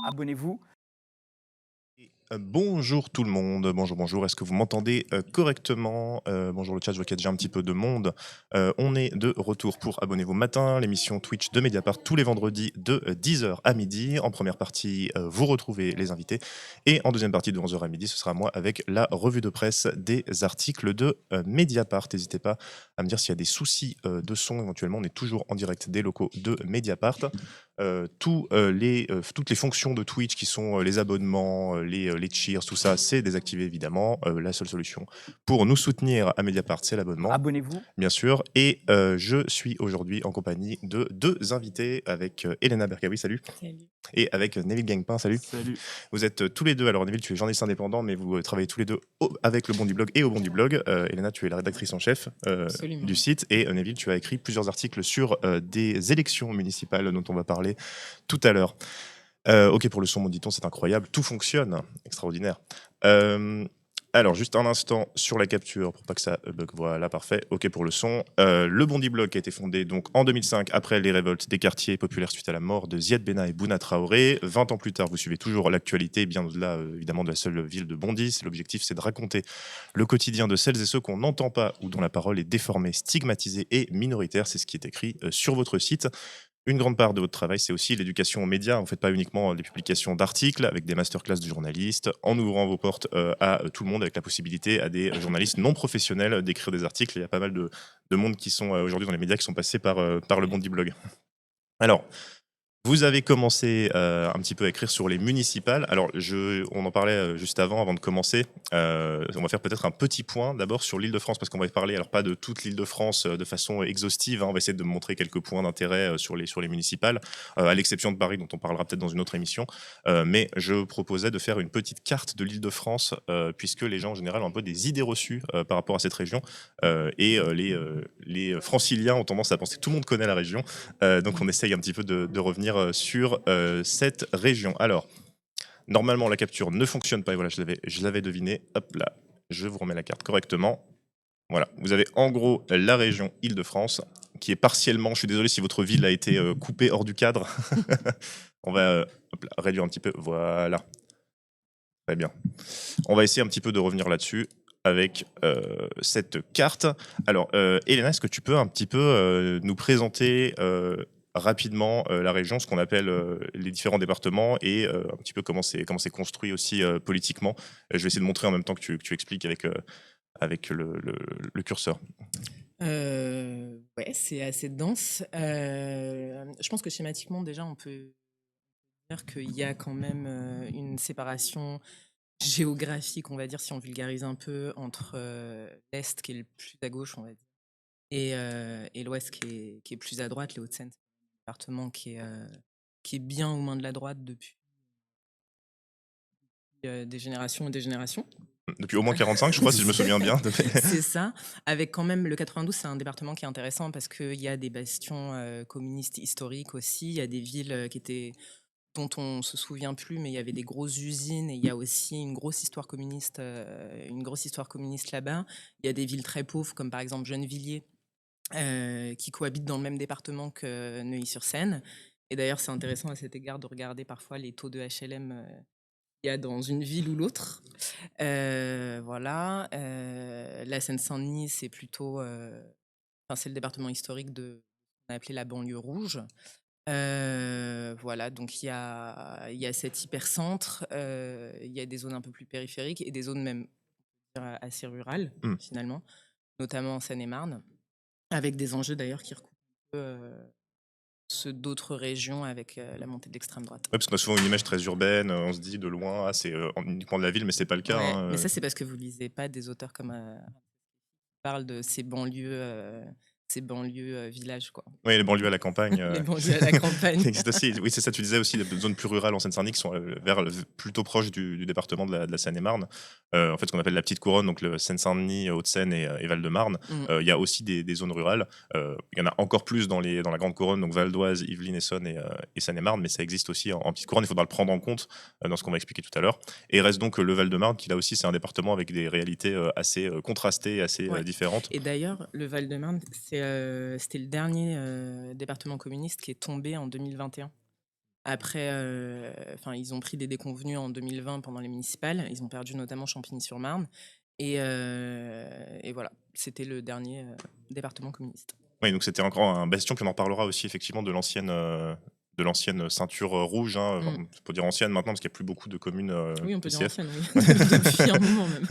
abonnez-vous. Bonjour tout le monde, bonjour, bonjour. Est-ce que vous m'entendez correctement? Bonjour le chat, je vois qu'il y a déjà un petit peu de monde. On est de retour pour Abonnez-vous matin, l'émission Twitch de Mediapart tous les vendredis de 10 heures à midi. En première partie, vous retrouvez les invités et en deuxième partie de 11 heures à midi, ce sera moi avec la revue de presse des articles de Mediapart. N'hésitez pas à me dire s'il y a des soucis de son éventuellement. On est toujours en direct des locaux de Mediapart. Toutes les fonctions de Twitch qui sont les abonnements, les cheers, tout ça, c'est désactivé évidemment. La seule solution pour nous soutenir à Mediapart, c'est l'abonnement, Abonnez-vous. bien sûr. Et je suis aujourd'hui en compagnie de deux invités avec Elena Berkawi, salut, Salut. et avec Neville Gangpin, salut. Salut. Vous êtes tous les deux, alors Neville, tu es journaliste indépendant, mais vous travaillez tous les deux avec le Bon du Blog et au Bon du Blog. Elena, tu es la rédactrice en chef Absolument. du site. Et Neville, tu as écrit plusieurs articles sur des élections municipales dont on va parler tout à l'heure. Ok pour le son, mon dit-on, c'est incroyable. Tout fonctionne. Extraordinaire. Alors, juste un instant sur la capture pour pas que ça bug. Voilà, parfait. Ok pour le son. Le Bondi Blog a été fondé donc en 2005 après les révoltes des quartiers populaires suite à la mort de Ziad Benna et Bouna Traoré. 20 ans plus tard, vous suivez toujours l'actualité, bien au-delà évidemment de la seule ville de Bondy. L'objectif, c'est de raconter le quotidien de celles et ceux qu'on n'entend pas ou dont la parole est déformée, stigmatisée et minoritaire. C'est ce qui est écrit sur votre site. Une grande part de votre travail, c'est aussi l'éducation aux médias. Vous ne faites pas uniquement des publications d'articles avec des masterclass de journalistes, en ouvrant vos portes à tout le monde, avec la possibilité à des journalistes non professionnels d'écrire des articles. Il y a pas mal de monde qui sont aujourd'hui dans les médias qui sont passés par le Bondi Blog. Alors, vous avez commencé un petit peu à écrire sur les municipales. Alors, on en parlait juste avant de commencer. On va faire peut-être un petit point d'abord sur l'Île-de-France, parce qu'on va parler, alors pas de toute l'Île-de-France de façon exhaustive, hein. On va essayer de montrer quelques points d'intérêt sur les municipales, à l'exception de Paris, dont on parlera peut-être dans une autre émission. Mais je proposais de faire une petite carte de l'Île-de-France, puisque les gens en général ont un peu des idées reçues par rapport à cette région. Les franciliens ont tendance à penser que tout le monde connaît la région. Donc on essaye un petit peu de revenir sur cette région. Alors, normalement, la capture ne fonctionne pas. Et voilà, je l'avais deviné. Hop là, je vous remets la carte correctement. Voilà, vous avez en gros la région Île-de-France, qui est partiellement, je suis désolé si votre ville a été coupée hors du cadre. On va hop là, réduire un petit peu. Voilà, très bien. On va essayer un petit peu de revenir là-dessus avec cette carte. Alors, Elena, est-ce que tu peux un petit peu nous présenter rapidement la région, ce qu'on appelle les différents départements et un petit peu comment c'est construit aussi politiquement. Je vais essayer de montrer en même temps que tu expliques avec le curseur. Ouais, c'est assez dense. Je pense que schématiquement, déjà, on peut dire qu'il y a quand même une séparation géographique, on va dire, si on vulgarise un peu, entre l'Est, qui est le plus à gauche, on va dire, et l'Ouest, qui est plus à droite. Les Hauts-de-Seine, c'est un département qui est bien aux mains de la droite depuis des générations et des générations. Depuis au moins 45, je crois, si je me souviens bien. C'est ça. Avec quand même le 92, c'est un département qui est intéressant parce qu'il y a des bastions communistes historiques aussi. Il y a des villes dont on se souvient plus, mais il y avait des grosses usines et il y a aussi une grosse histoire communiste là-bas. Il y a des villes très pauvres comme par exemple Gennevilliers qui cohabitent dans le même département que Neuilly-sur-Seine. Et d'ailleurs, c'est intéressant à cet égard de regarder parfois les taux de HLM qu'il y a dans une ville ou l'autre. Voilà. La Seine-Saint-Denis, c'est le département historique de ce qu'on a appelé la banlieue rouge. Voilà, donc il y a cet hypercentre, il y a des zones un peu plus périphériques et des zones même assez rurales, Hmm. finalement, notamment en Seine-et-Marne, avec des enjeux d'ailleurs qui recoupent un peu ceux d'autres régions avec la montée de l'extrême droite. Ouais, parce qu'on a souvent une image très urbaine, on se dit de loin, ah, c'est uniquement de la ville, mais c'est pas le cas. Ouais, Hein, mais ça, c'est parce que vous lisez pas des auteurs comme parlent de ces banlieues villages, quoi. Oui, les banlieues à la campagne. Les banlieues à la campagne. Qui existent aussi. Oui, c'est ça, tu disais aussi, des zones plus rurales en Seine-Saint-Denis qui sont plutôt proches du département de la Seine-et-Marne. En fait, ce qu'on appelle la petite couronne, donc le Seine-Saint-Denis, Hauts-de-Seine et Val-de-Marne. Mm. Il y a aussi des zones rurales. Il y en a encore plus dans la grande couronne, donc Val d'Oise, Yvelines, Essonne et Seine-et-Marne, mais ça existe aussi en petite couronne. Il faudra le prendre en compte dans ce qu'on va expliquer tout à l'heure. Et il reste donc le Val-de-Marne, qui là aussi, c'est un département avec des réalités assez contrastées, assez Ouais. différentes. Et d'ailleurs, le Val-de-Marne, c'était le dernier département communiste qui est tombé en 2021, Après, ils ont pris des déconvenues en 2020 pendant les municipales. Ils ont perdu notamment Champigny-sur-Marne. Et voilà, c'était le dernier département communiste. Oui, donc c'était encore un bastion, puis on en reparlera aussi effectivement de l'ancienne ceinture rouge. Hein. Enfin, Mm. on peut dire ancienne maintenant parce qu'il n'y a plus beaucoup de communes Oui, on peut dire PCF. ancienne, oui, depuis un moment même.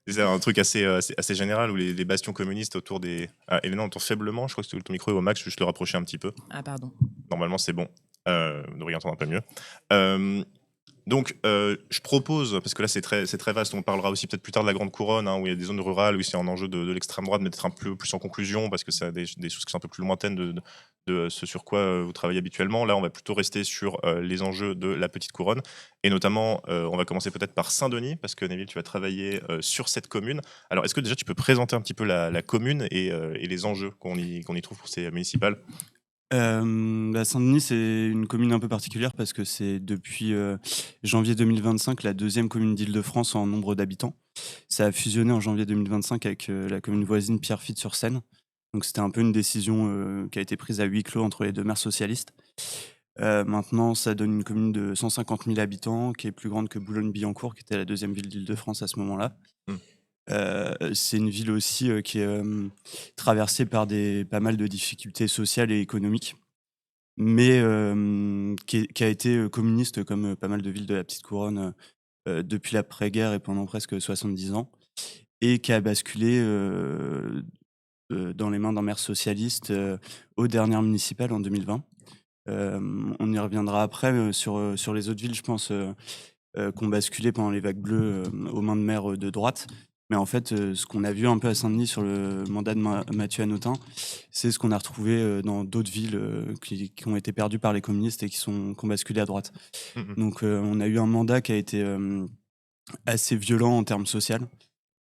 C'est un truc assez général où les bastions communistes autour des. Ah, Elena, on entend faiblement, je crois que ton micro est au max, juste le rapprocher un petit peu. Ah, pardon. Normalement, c'est bon. On devrait entendre un peu mieux. Donc, je propose, parce que là c'est très vaste, on parlera aussi peut-être plus tard de la Grande Couronne, hein, où il y a des zones rurales, où c'est un enjeu de l'extrême droite, mais peut-être un peu plus en conclusion, parce que ça a des choses qui sont un peu plus lointaines de ce sur quoi vous travaillez habituellement. Là, on va plutôt rester sur les enjeux de la Petite Couronne, et notamment, on va commencer peut-être par Saint-Denis, parce que Neville, tu vas travailler sur cette commune. Alors, est-ce que déjà tu peux présenter un petit peu la commune et les enjeux qu'on y trouve pour ces municipales? Saint-Denis, c'est une commune un peu particulière parce que c'est depuis janvier 2025 la deuxième commune d'Île-de-France en nombre d'habitants. Ça a fusionné en janvier 2025 avec la commune voisine Pierrefitte-sur-Seine. Donc c'était un peu une décision qui a été prise à huis clos entre les deux maires socialistes. Maintenant, ça donne une commune de 150 000 habitants qui est plus grande que Boulogne-Billancourt, qui était la deuxième ville d'Île-de-France à ce moment-là. Hmm. C'est une ville aussi qui est traversée par pas mal de difficultés sociales et économiques, mais qui a été communiste comme pas mal de villes de la Petite Couronne depuis l'après-guerre et pendant presque 70 ans, et qui a basculé dans les mains d'un maire socialiste aux dernières municipales en 2020. On y reviendra après sur les autres villes, je pense, qui ont basculé pendant les vagues bleues aux mains de maires de droite. Mais en fait, ce qu'on a vu un peu à Saint-Denis sur le mandat de Mathieu Hanotin, c'est ce qu'on a retrouvé dans d'autres villes qui ont été perdues par les communistes et qui ont basculé à droite. Mhm. Donc on a eu un mandat qui a été assez violent en termes sociaux.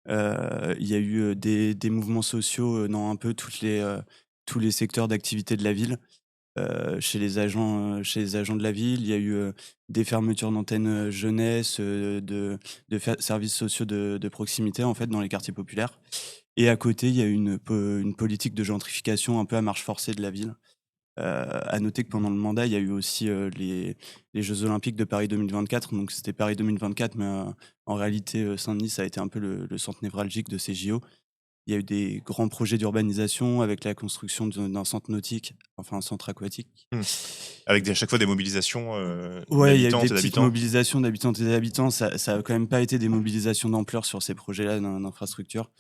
Il y a eu des mouvements sociaux dans un peu tous les secteurs d'activité de la ville. Chez les agents de la ville, il y a eu des fermetures d'antennes jeunesse, de services sociaux de proximité en fait dans les quartiers populaires. Et à côté, il y a eu une politique de gentrification un peu à marche forcée de la ville. À noter que pendant le mandat, il y a eu aussi les Jeux Olympiques de Paris 2024. Donc c'était Paris 2024, mais en réalité, Saint-Denis, ça a été un peu le centre névralgique de ces JO. Il y a eu des grands projets d'urbanisation avec la construction d'un centre nautique, enfin un centre aquatique. Avec à chaque fois des mobilisations Ouais, il y a eu d'habitantes des et petites d'habitants. mobilisations d'habitantes et d'habitants. Ça a quand même pas été des mobilisations d'ampleur sur ces projets-là d'infrastructure.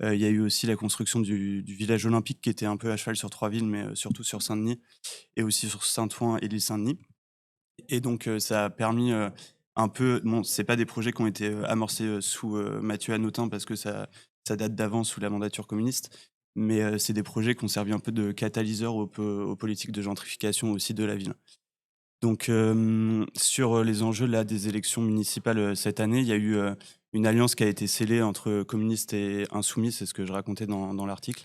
Il y a eu aussi la construction du village olympique qui était un peu à cheval sur 3 villes, mais surtout sur Saint-Denis et aussi sur Saint-Ouen et l'île Saint-Denis. Et donc ça a permis un peu, bon, c'est pas des projets qui ont été amorcés sous Mathieu Hanotin parce que ça date d'avant sous la mandature communiste, mais c'est des projets qui ont servi un peu de catalyseur aux politiques de gentrification aussi de la ville. Donc sur les enjeux là des élections municipales cette année, il y a eu une alliance qui a été scellée entre communistes et insoumis, c'est ce que je racontais dans l'article.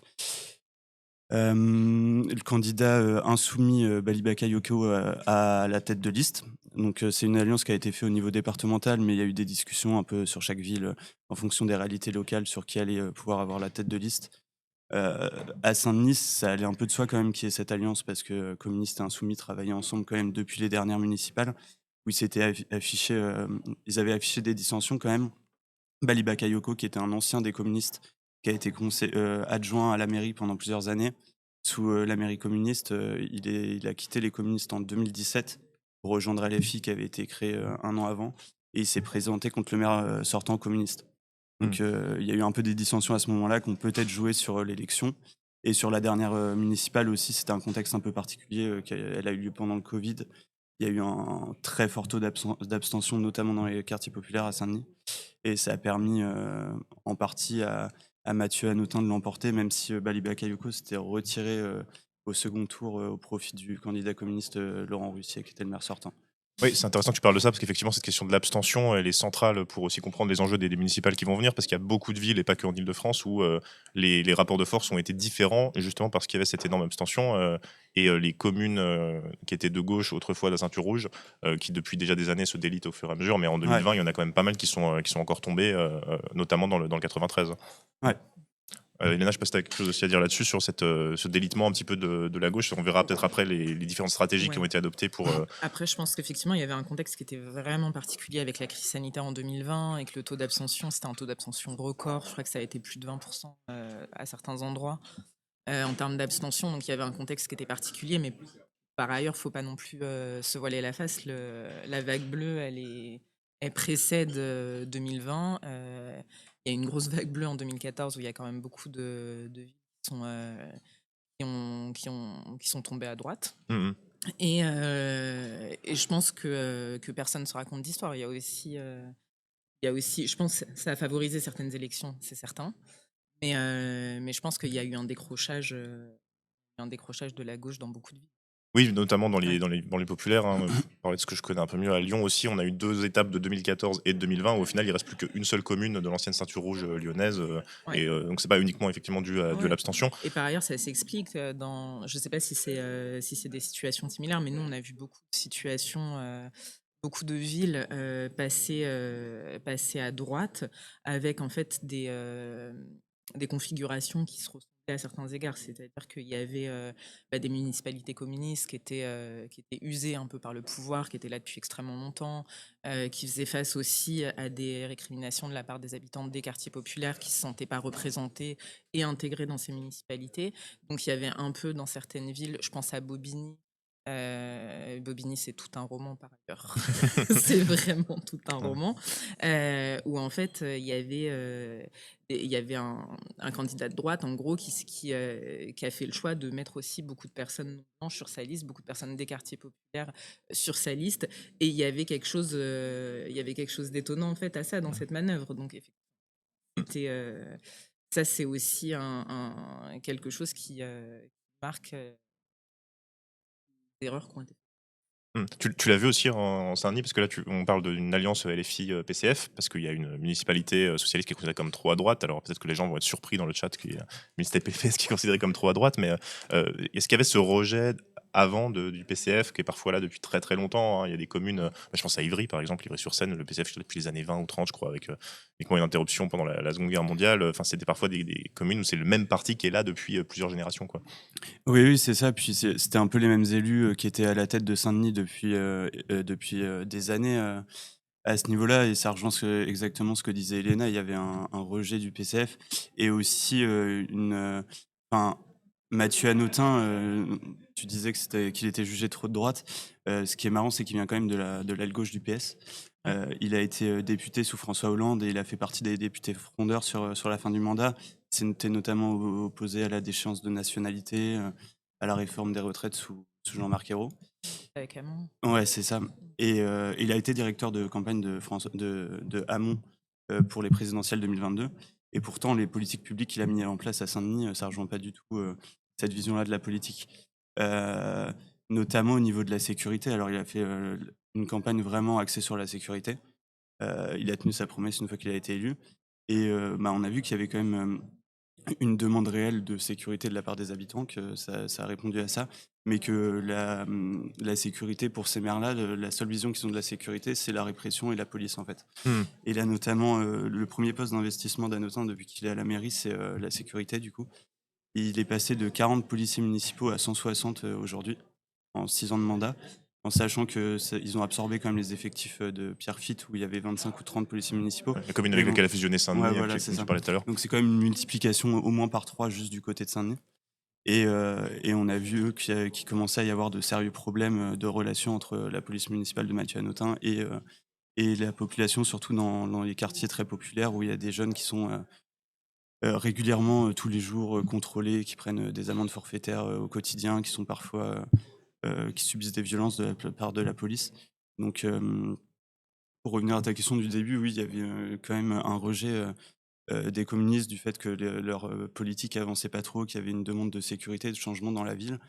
Le candidat insoumis Bali Bakayoko à la tête de liste. Donc c'est une alliance qui a été faite au niveau départemental, mais il y a eu des discussions un peu sur chaque ville en fonction des réalités locales sur qui allait pouvoir avoir la tête de liste. À Saint-Denis, ça allait un peu de soi quand même qu'il y ait cette alliance parce que communistes et insoumis travaillaient ensemble quand même depuis les dernières municipales où ils avaient affiché des dissensions quand même. Bali Bakayoko, qui était un ancien des communistes, qui a été adjoint à la mairie pendant plusieurs années. Sous la mairie communiste, il a quitté les communistes en 2017 pour rejoindre LFI qui avait été créé un an avant. Et il s'est présenté contre le maire sortant communiste. Donc il y a eu un peu des dissensions à ce moment-là qui ont peut-être joué sur l'élection. Et sur la dernière municipale aussi, c'était un contexte un peu particulier. Elle a eu lieu pendant le Covid. Il y a eu un très fort taux d'abstention, notamment dans les quartiers populaires à Saint-Denis. Et ça a permis en partie à Mathieu Hanotin de l'emporter, même si Bali Bakayoko s'était retiré au second tour au profit du candidat communiste Laurent Russier, qui était le maire sortant. Oui, c'est intéressant que tu parles de ça parce qu'effectivement, cette question de l'abstention, elle est centrale pour aussi comprendre les enjeux des municipales qui vont venir parce qu'il y a beaucoup de villes et pas que en Ile-de-France où les rapports de force ont été différents justement parce qu'il y avait cette énorme abstention et les communes qui étaient de gauche autrefois de la ceinture rouge qui depuis déjà des années se délitent au fur et à mesure, mais en 2020, il y en a quand même pas mal qui sont encore tombés, notamment dans le 93. Ouais. Elena, je sais pas si tu as quelque chose aussi à dire là-dessus, sur ce délitement un petit peu de la gauche. On verra peut-être après les différentes stratégies qui ont Ouais. été adoptées pour. Après, je pense qu'effectivement, il y avait un contexte qui était vraiment particulier avec la crise sanitaire en 2020 et que le taux d'abstention, c'était un taux d'abstention record. Je crois que ça a été plus de 20% à certains endroits en termes d'abstention. Donc, il y avait un contexte qui était particulier, mais par ailleurs, faut pas non plus se voiler la face. La vague bleue, elle précède 2020. Il y a une grosse vague bleue en 2014 où il y a quand même beaucoup de villes qui sont, qui sont tombées à droite. Mhm. Et je pense que personne ne se raconte d'histoire. Il y a aussi, je pense, que ça a favorisé certaines élections, c'est certain. Mais je pense qu'il y a eu un décrochage de la gauche dans beaucoup de villes. Oui, notamment dans Ouais. les populaires, hein. Pour parler de ce que je connais un peu mieux, à Lyon aussi, on a eu 2 étapes de 2014 et de 2020 où au final, il reste plus qu'une seule commune de l'ancienne ceinture rouge, lyonnaise, Ouais. et donc c'est pas uniquement effectivement dû à Ouais. l'abstention. Et par ailleurs, ça s'explique dans, je sais pas si c'est des situations similaires, mais nous, on a vu beaucoup de situations, beaucoup de villes passer à droite avec en fait des configurations qui se ressemblaient à certains égards. C'est-à-dire qu'il y avait des municipalités communistes qui étaient usées un peu par le pouvoir, qui étaient là depuis extrêmement longtemps, qui faisaient face aussi à des récriminations de la part des habitants des quartiers populaires qui ne se sentaient pas représentés et intégrés dans ces municipalités. Donc il y avait un peu dans certaines villes, je pense à Bobigny. Bobigny, c'est tout un roman par ailleurs. C'est vraiment tout un Ouais. roman. Où en fait, il y avait un candidat de droite, en gros, qui a fait le choix de mettre aussi beaucoup de personnes non blanches sur sa liste, beaucoup de personnes des quartiers populaires sur sa liste. Et il y avait quelque chose d'étonnant en fait à ça dans cette manœuvre. Donc effectivement, c'était, ça c'est aussi quelque chose qui marque des erreurs qui ont été. Tu l'as vu aussi en Saint-Denis, parce que là, on parle d'une alliance LFI PCF, parce qu'il y a une municipalité socialiste qui est considérée comme trop à droite. Alors peut-être que les gens vont être surpris dans le chat qu'il y a une municipalité PCF qui est considérée comme trop à droite, mais est-ce qu'il y avait ce rejet avant du PCF qui est parfois là depuis très très longtemps, hein. Il y a des communes, je pense à Ivry par exemple, Ivry-sur-Seine, le PCF est là depuis les années 20 ou 30, je crois, avec uniquement une interruption pendant la Seconde Guerre mondiale. Enfin, c'était parfois des communes où c'est le même parti qui est là depuis plusieurs générations, quoi. Oui, oui, c'est ça. Puis c'était un peu les mêmes élus qui étaient à la tête de Saint-Denis depuis des années à ce niveau-là. Et ça rejoint exactement ce que disait Elena. Il y avait un rejet du PCF et aussi enfin, Mathieu Hanotin, tu disais qu'il était jugé trop de droite. Ce qui est marrant, c'est qu'il vient quand même de l'aile gauche du PS. Ouais. Il a été député sous François Hollande et il a fait partie des députés frondeurs sur la fin du mandat. C'était notamment opposé à la déchéance de nationalité, à la réforme des retraites sous Jean-Marc Ayrault. Avec Hamon. Ouais, c'est ça. Et il a été directeur de campagne de Hamon pour les présidentielles 2022. Et pourtant, les politiques publiques qu'il a mis en place à Saint-Denis, ça rejoint pas du tout cette vision-là de la politique. Euh, Notamment au niveau de la sécurité. Alors, il a fait une campagne vraiment axée sur la sécurité. Il a tenu sa promesse une fois qu'il a été élu. Et on a vu qu'il y avait quand même une demande réelle de sécurité de la part des habitants, que ça a répondu à ça, mais que la sécurité pour ces maires-là, la seule vision qu'ils ont de la sécurité, c'est la répression et la police en fait. Hmm. Et là notamment, le premier poste d'investissement d'Hanotin depuis qu'il est à la mairie, c'est la sécurité du coup. Et il est passé de 40 policiers municipaux à 160 aujourd'hui, en 6 ans de mandat, en sachant qu'ils ont absorbé quand même les effectifs de Pierrefitte, où il y avait 25 ou 30 policiers municipaux. La commune Mais avec bon, laquelle a fusionné ouais, Saint-Denis, voilà, c'est dont ça. tu parlais tout à l'heure. Donc c'est quand même une multiplication au moins par 3 juste du côté de Saint-Denis. Et on a vu qu'il commençait à y avoir de sérieux problèmes de relations entre la police municipale de Mathieu Hanotin et la population, surtout dans les quartiers très populaires où il y a des jeunes qui sont régulièrement, tous les jours, contrôlés, qui prennent des amendes forfaitaires au quotidien, qui sont parfois qui subissent des violences de la part de la police. Donc, pour revenir à ta question du début, oui, il y avait quand même un rejet des communistes du fait que leur politique avançait pas trop, qu'il y avait une demande de sécurité, de changement dans la ville.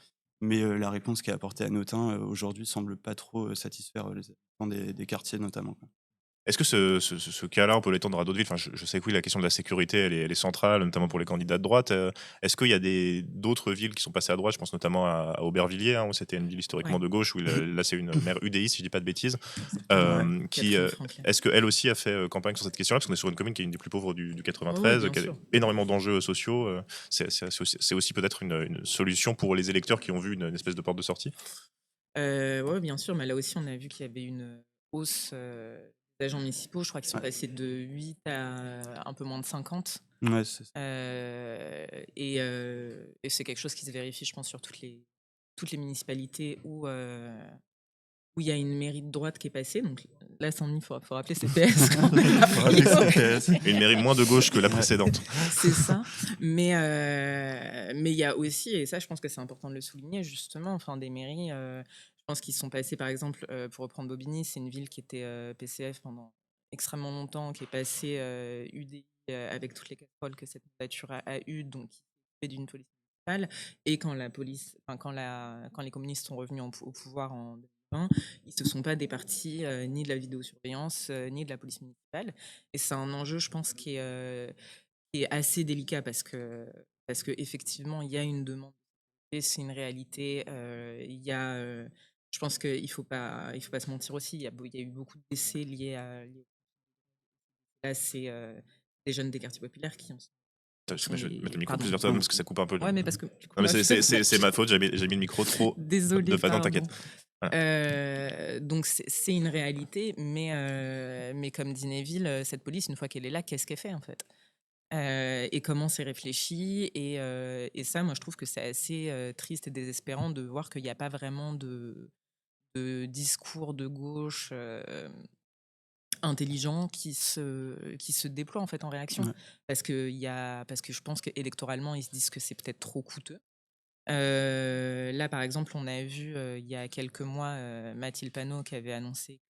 Mais la réponse qui est apportée à Notin aujourd'hui semble pas trop satisfaire les habitants des quartiers notamment, quoi. Est-ce que ce cas-là, on peut l'étendre à d'autres villes? Enfin, je sais que oui, la question de la sécurité, elle est centrale, notamment pour les candidats de droite. Est-ce qu'il y a d'autres villes qui sont passées à droite? Je pense notamment à Aubervilliers, hein, où c'était une ville historiquement Ouais, de gauche, où là, c'est une maire UDI, si je dis pas de bêtises. exactement. Ouais. Qui, Catherine Franklin. est-ce qu'elle aussi a fait campagne sur cette question-là? Parce qu'on est sur une commune qui est une des plus pauvres du Ouais, ouais, 93, bien qui a sûr. énormément d'enjeux sociaux. C'est aussi peut-être une solution pour les électeurs qui ont vu une espèce de porte de sortie. Ouais, bien sûr, mais là aussi, on a vu qu'il y avait une hausse d'agents municipaux. Je crois qu'ils sont Ouais. passés de 8 à un peu moins de 50. Ouais, c'est ça. Et c'est quelque chose qui se vérifie, je pense, sur toutes les municipalités où il y a une mairie de droite qui est passée. Donc là, Saint-Denis, faut rappeler CPS qu'on a la Faut rappeler que c'est priorité. Une mairie moins de gauche que la Ouais. précédente. C'est ça. Mais il y a aussi, et ça, je pense que c'est important de le souligner, justement, enfin, des mairies, je pense qu'ils sont passés, par exemple, pour reprendre Bobigny, c'est une ville qui était PCF pendant extrêmement longtemps, qui est passée UDI avec toutes les casseroles que cette mandature a eues, donc qui fait d'une police municipale. Et quand la police, enfin, quand les communistes sont revenus au pouvoir en 2020, ils se sont pas départis ni de la vidéosurveillance, ni de la police municipale. Et c'est un enjeu, je pense, qui est assez délicat parce que effectivement il y a une demande et c'est une réalité. Il y a, je pense qu'il faut pas se mentir aussi. Il y a eu beaucoup de décès là, c'est des jeunes des quartiers populaires qui Attends, sont je vais mettre le micro pardon. plusieurs fois parce que ça coupe un peu. Ouais, mais parce que du coup Non, mais là, c'est ma faute, j'ai mis le micro trop de désolée, pas. Non, pardon. t'inquiète. Voilà. Donc c'est une réalité, mais comme dit Neville, cette police, une fois qu'elle est là, qu'est-ce qu'elle fait en fait? Et comment c'est réfléchi et ça, moi, je trouve que c'est assez, triste et désespérant de voir qu'il y a pas vraiment de discours de gauche, intelligent qui se déploie, en fait, en réaction. Ouais. Parce que je pense qu'électoralement, ils se disent que c'est peut-être trop coûteux. Là, par exemple, on a vu, il y a quelques mois, Mathilde Panot qui avait annoncé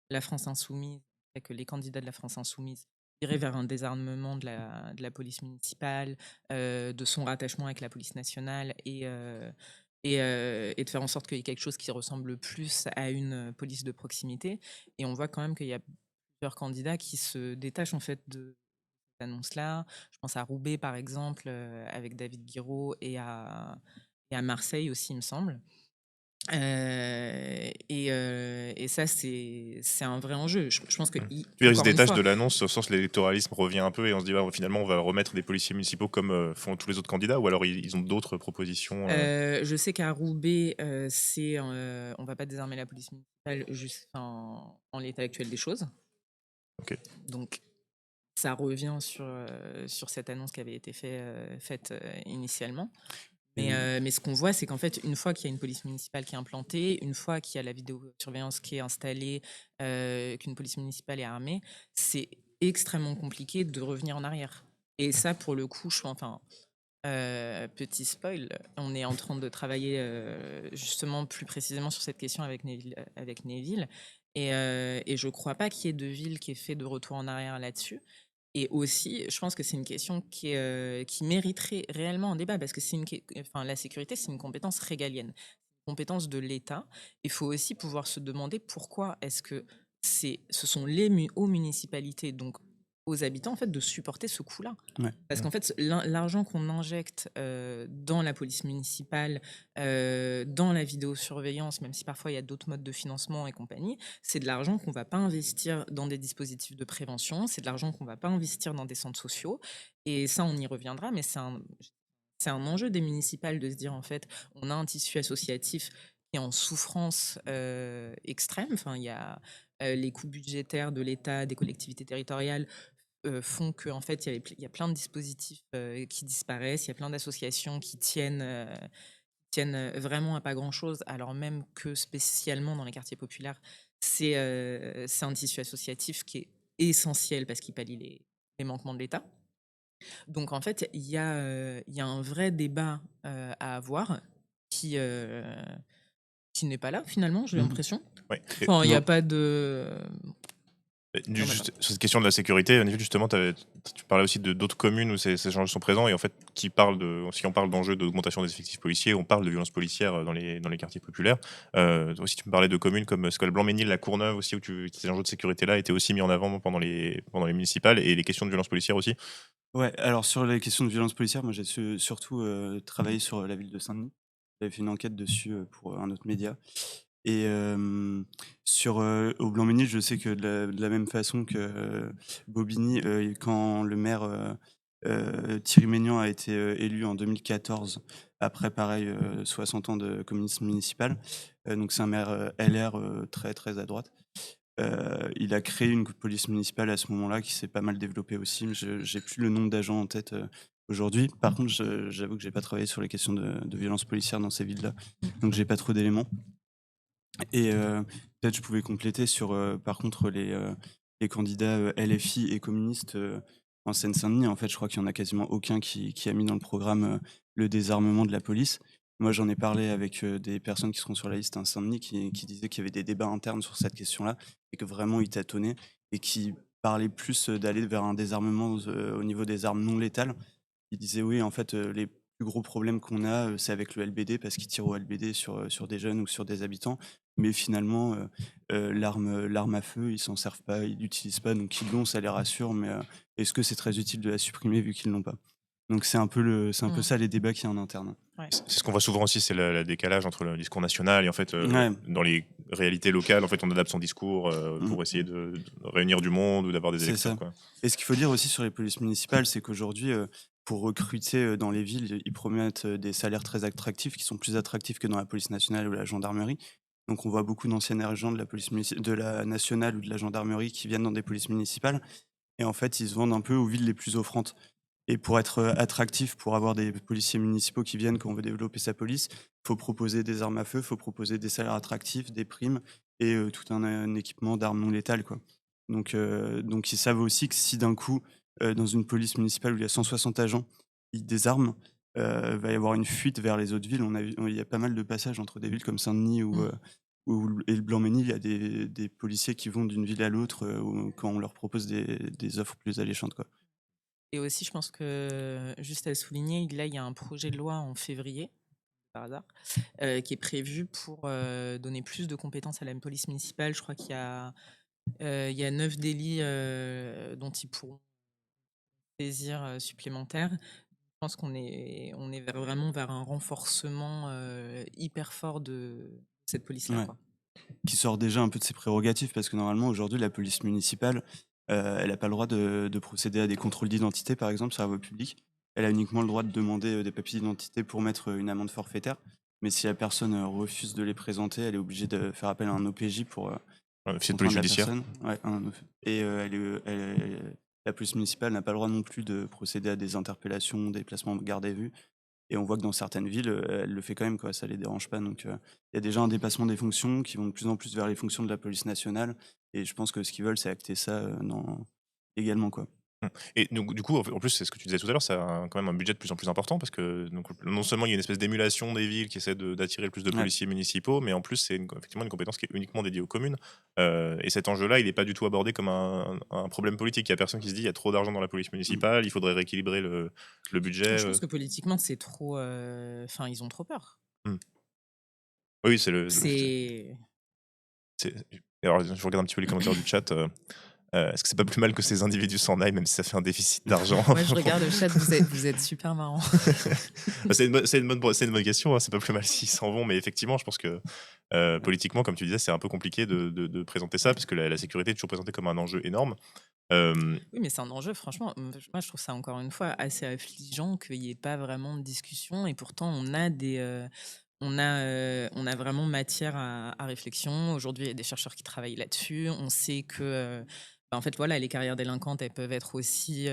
la France insoumise, que les candidats de la France insoumise iraient vers un désarmement de la police municipale, de son rattachement avec la police nationale et de faire en sorte qu'il y ait quelque chose qui ressemble plus à une police de proximité. Et on voit quand même qu'il y a plusieurs candidats qui se détachent en fait de cette annonce-là. Je pense à Roubaix par exemple, avec David Guiraud et à Marseille aussi, il me semble. Et ça, c'est un vrai enjeu. Je pense que, Tu veux dire, ils se encore une détachent fois, de l'annonce au sens où l'électoralisme revient un peu et on se dit, ouais, finalement, on va remettre des policiers municipaux comme font tous les autres candidats, ou alors ils ont d'autres propositions. je sais qu'à Roubaix, on va pas désarmer la police municipale juste en l'état actuel des choses. Ok. Donc, ça revient sur cette annonce qui avait été faite initialement. Et Mais ce qu'on voit, c'est qu'en fait, une fois qu'il y a une police municipale qui est implantée, une fois qu'il y a la vidéosurveillance qui est installée, qu'une police municipale est armée, c'est extrêmement compliqué de revenir en arrière. Et ça, pour le coup, petit spoil, on est en train de travailler justement plus précisément sur cette question avec Neville. Et je crois pas qu'il y ait de ville qui ait fait de retour en arrière là-dessus. Et aussi, je pense que c'est une question qui mériterait réellement un débat parce que enfin, la sécurité, c'est une compétence régalienne, une compétence de l'État. Il faut aussi pouvoir se demander pourquoi est-ce que ce sont aux municipalités, donc aux habitants, en fait, de supporter ce coût-là. ouais. Parce qu'en fait, l'argent qu'on injecte dans la police municipale, dans la vidéosurveillance, même si parfois il y a d'autres modes de financement et compagnie, c'est de l'argent qu'on ne va pas investir dans des dispositifs de prévention, c'est de l'argent qu'on ne va pas investir dans des centres sociaux. Et ça, on y reviendra, mais c'est un enjeu des municipales de se dire, en fait, on a un tissu associatif qui est en souffrance extrême. Enfin, il y a les coûts budgétaires de l'État, des collectivités territoriales font qu'en fait, il y a plein de dispositifs qui disparaissent, il y a plein d'associations qui tiennent vraiment à pas grand-chose, alors même que spécialement dans les quartiers populaires, c'est un tissu associatif qui est essentiel parce qu'il pallie les manquements de l'État. Donc en fait, il y a un vrai débat à avoir qui n'est pas là finalement, j'ai Mhm. l'impression. Ouais. Enfin, il n'y a Non. pas de... Du Non, juste sur cette question de la sécurité, en effet, justement, tu parlais aussi de d'autres communes où ces enjeux sont présents et en fait, si on parle d'enjeux d'augmentation des effectifs policiers, on parle de violences policières, dans les quartiers populaires. Toi aussi, tu me parlais de communes comme ce que le Blanc-Mesnil, la Courneuve aussi, où ces enjeux de sécurité-là étaient aussi mis en avant pendant les municipales et les questions de violences policières aussi? Ouais, alors sur les questions de violence policière, moi j'ai surtout travaillé sur la ville de Saint-Denis. J'avais fait une enquête dessus pour un autre média. Et au Blanc-Mesnil, je sais que de la même façon que Bobigny, quand le maire Thierry Maignan a été élu en 2014, après pareil 60 ans de communisme municipal, donc c'est un maire LR très très à droite. Il a créé une police municipale à ce moment-là qui s'est pas mal développée aussi. Mais j'ai plus le nombre d'agents en tête aujourd'hui. Par contre, j'avoue que j'ai pas travaillé sur les questions de violence policière dans ces villes-là, donc j'ai pas trop d'éléments. Et peut-être je pouvais compléter sur par contre les candidats LFI et communistes en Seine-Saint-Denis. En fait, je crois qu'il y en a quasiment aucun qui a mis dans le programme le désarmement de la police. Moi, j'en ai parlé avec des personnes qui seront sur la liste à Saint-Denis qui disaient qu'il y avait des débats internes sur cette question-là et que vraiment ils tâtonnaient et qui parlaient plus d'aller vers un désarmement au niveau des armes non létales. Ils disaient oui, en fait, les plus gros problèmes qu'on a, c'est avec le LBD parce qu'ils tirent au LBD sur des jeunes ou sur des habitants. Mais finalement, l'arme à feu, ils s'en servent pas, ils l'utilisent pas, donc ils l'ont, ça les rassure, mais est-ce que c'est très utile de la supprimer vu qu'ils l'ont pas? Donc c'est un peu Mmh. ça les débats qu'il y a en interne. Ouais. C'est ce qu'on voit souvent aussi, c'est le décalage entre le discours national et en fait, Ouais, dans les réalités locales, en fait, on adapte son discours, mmh, pour essayer de réunir du monde ou d'avoir des c'est électeurs, ça. quoi. Et ce qu'il faut dire aussi sur les polices municipales, c'est qu'aujourd'hui, pour recruter, dans les villes, ils promettent, des salaires très attractifs qui sont plus attractifs que dans la police nationale ou la gendarmerie. Donc on voit beaucoup d'anciens agents de la police de la nationale ou de la gendarmerie qui viennent dans des polices municipales et en fait, ils se vendent un peu aux villes les plus offrantes. Et pour être attractif, pour avoir des policiers municipaux qui viennent quand on veut développer sa police, il faut proposer des armes à feu, il faut proposer des salaires attractifs, des primes et tout un équipement d'armes non létales, quoi. Donc ils savent aussi que si d'un coup, dans une police municipale où il y a 160 agents, ils désarment, va y avoir une fuite vers les autres villes. Il y a pas mal de passages entre des villes comme Saint-Denis Mmh. et le Blanc-Mesnil. Il y a des policiers qui vont d'une ville à l'autre, quand on leur propose des offres plus alléchantes, quoi. Et aussi, je pense que, juste à le souligner, là, il y a un projet de loi en février, par hasard, qui est prévu pour donner plus de compétences à la police municipale. Je crois il y a 9 délits dont ils pourront saisir supplémentaires. Je pense qu'on est vraiment vers un renforcement hyper fort de cette police-là, Ouais. quoi. Qui sort déjà un peu de ses prérogatives parce que normalement aujourd'hui la police municipale, elle a pas le droit de procéder à des contrôles d'identité par exemple sur la voie publique. Elle a uniquement le droit de demander, des papiers d'identité pour mettre, une amende forfaitaire. Mais si la personne, refuse de les présenter, elle est obligée de faire appel à un OPJ pour Un officier de police contraindre la judiciaire. personne. Ouais, un OF et la police municipale n'a pas le droit non plus de procéder à des interpellations, des placements en garde à vue. Et on voit que dans certaines villes, elle le fait quand même, quoi, ça les dérange pas. Donc, il y a déjà un dépassement des fonctions qui vont de plus en plus vers les fonctions de la police nationale. Et je pense que ce qu'ils veulent, c'est acter ça également, quoi. Mmh. Et donc du coup, en plus, c'est ce que tu disais tout à l'heure, ça a quand même un budget de plus en plus important parce que donc non seulement il y a une espèce d'émulation des villes qui essaient d'attirer le plus de Ouais, policiers municipaux, mais en plus c'est effectivement une compétence qui est uniquement dédiée aux communes. Et cet enjeu-là, il n'est pas du tout abordé comme un problème politique. Il y a personne qui se dit il y a trop d'argent dans la police mmh, municipale, il faudrait rééquilibrer le budget. Je pense que politiquement, c'est trop, enfin, ils ont trop peur. Mmh. Oui, c'est C'est alors je regarde un petit peu les commentaires du chat. Est-ce que c'est pas plus mal que ces individus s'en aillent, même si ça fait un déficit d'argent? Ouais, je regarde le chat, vous êtes super marrant. Bah, c'est une bonne question, hein, c'est pas plus mal s'ils s'en vont, mais effectivement, je pense que politiquement, comme tu disais, c'est un peu compliqué de présenter ça, parce que la sécurité est toujours présentée comme un enjeu énorme. Oui, mais c'est un enjeu, franchement. Moi, je trouve ça encore une fois assez affligeant qu'il n'y ait pas vraiment de discussion. Et pourtant, on a vraiment matière à réflexion. Aujourd'hui, il y a des chercheurs qui travaillent là-dessus. On sait que, en fait, voilà, les carrières délinquantes, elles peuvent être aussi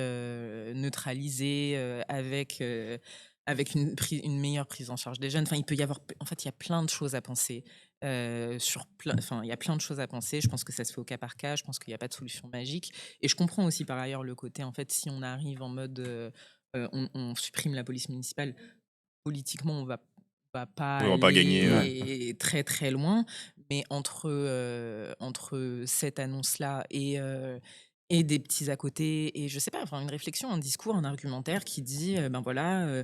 neutralisées avec une meilleure prise en charge des jeunes. Enfin, il peut y avoir, en fait, il y a plein de choses à penser. Enfin, il y a plein de choses à penser. Je pense que ça se fait au cas par cas. Je pense qu'il n'y a pas de solution magique. Et je comprends aussi par ailleurs le côté, en fait, si on arrive en mode, on supprime la police municipale, politiquement, on va pas on va pas gagner. ouais, aller très très loin, Mais entre cette annonce-là et des petits à côté et je sais pas, enfin une réflexion, un discours, un argumentaire qui dit, ben voilà,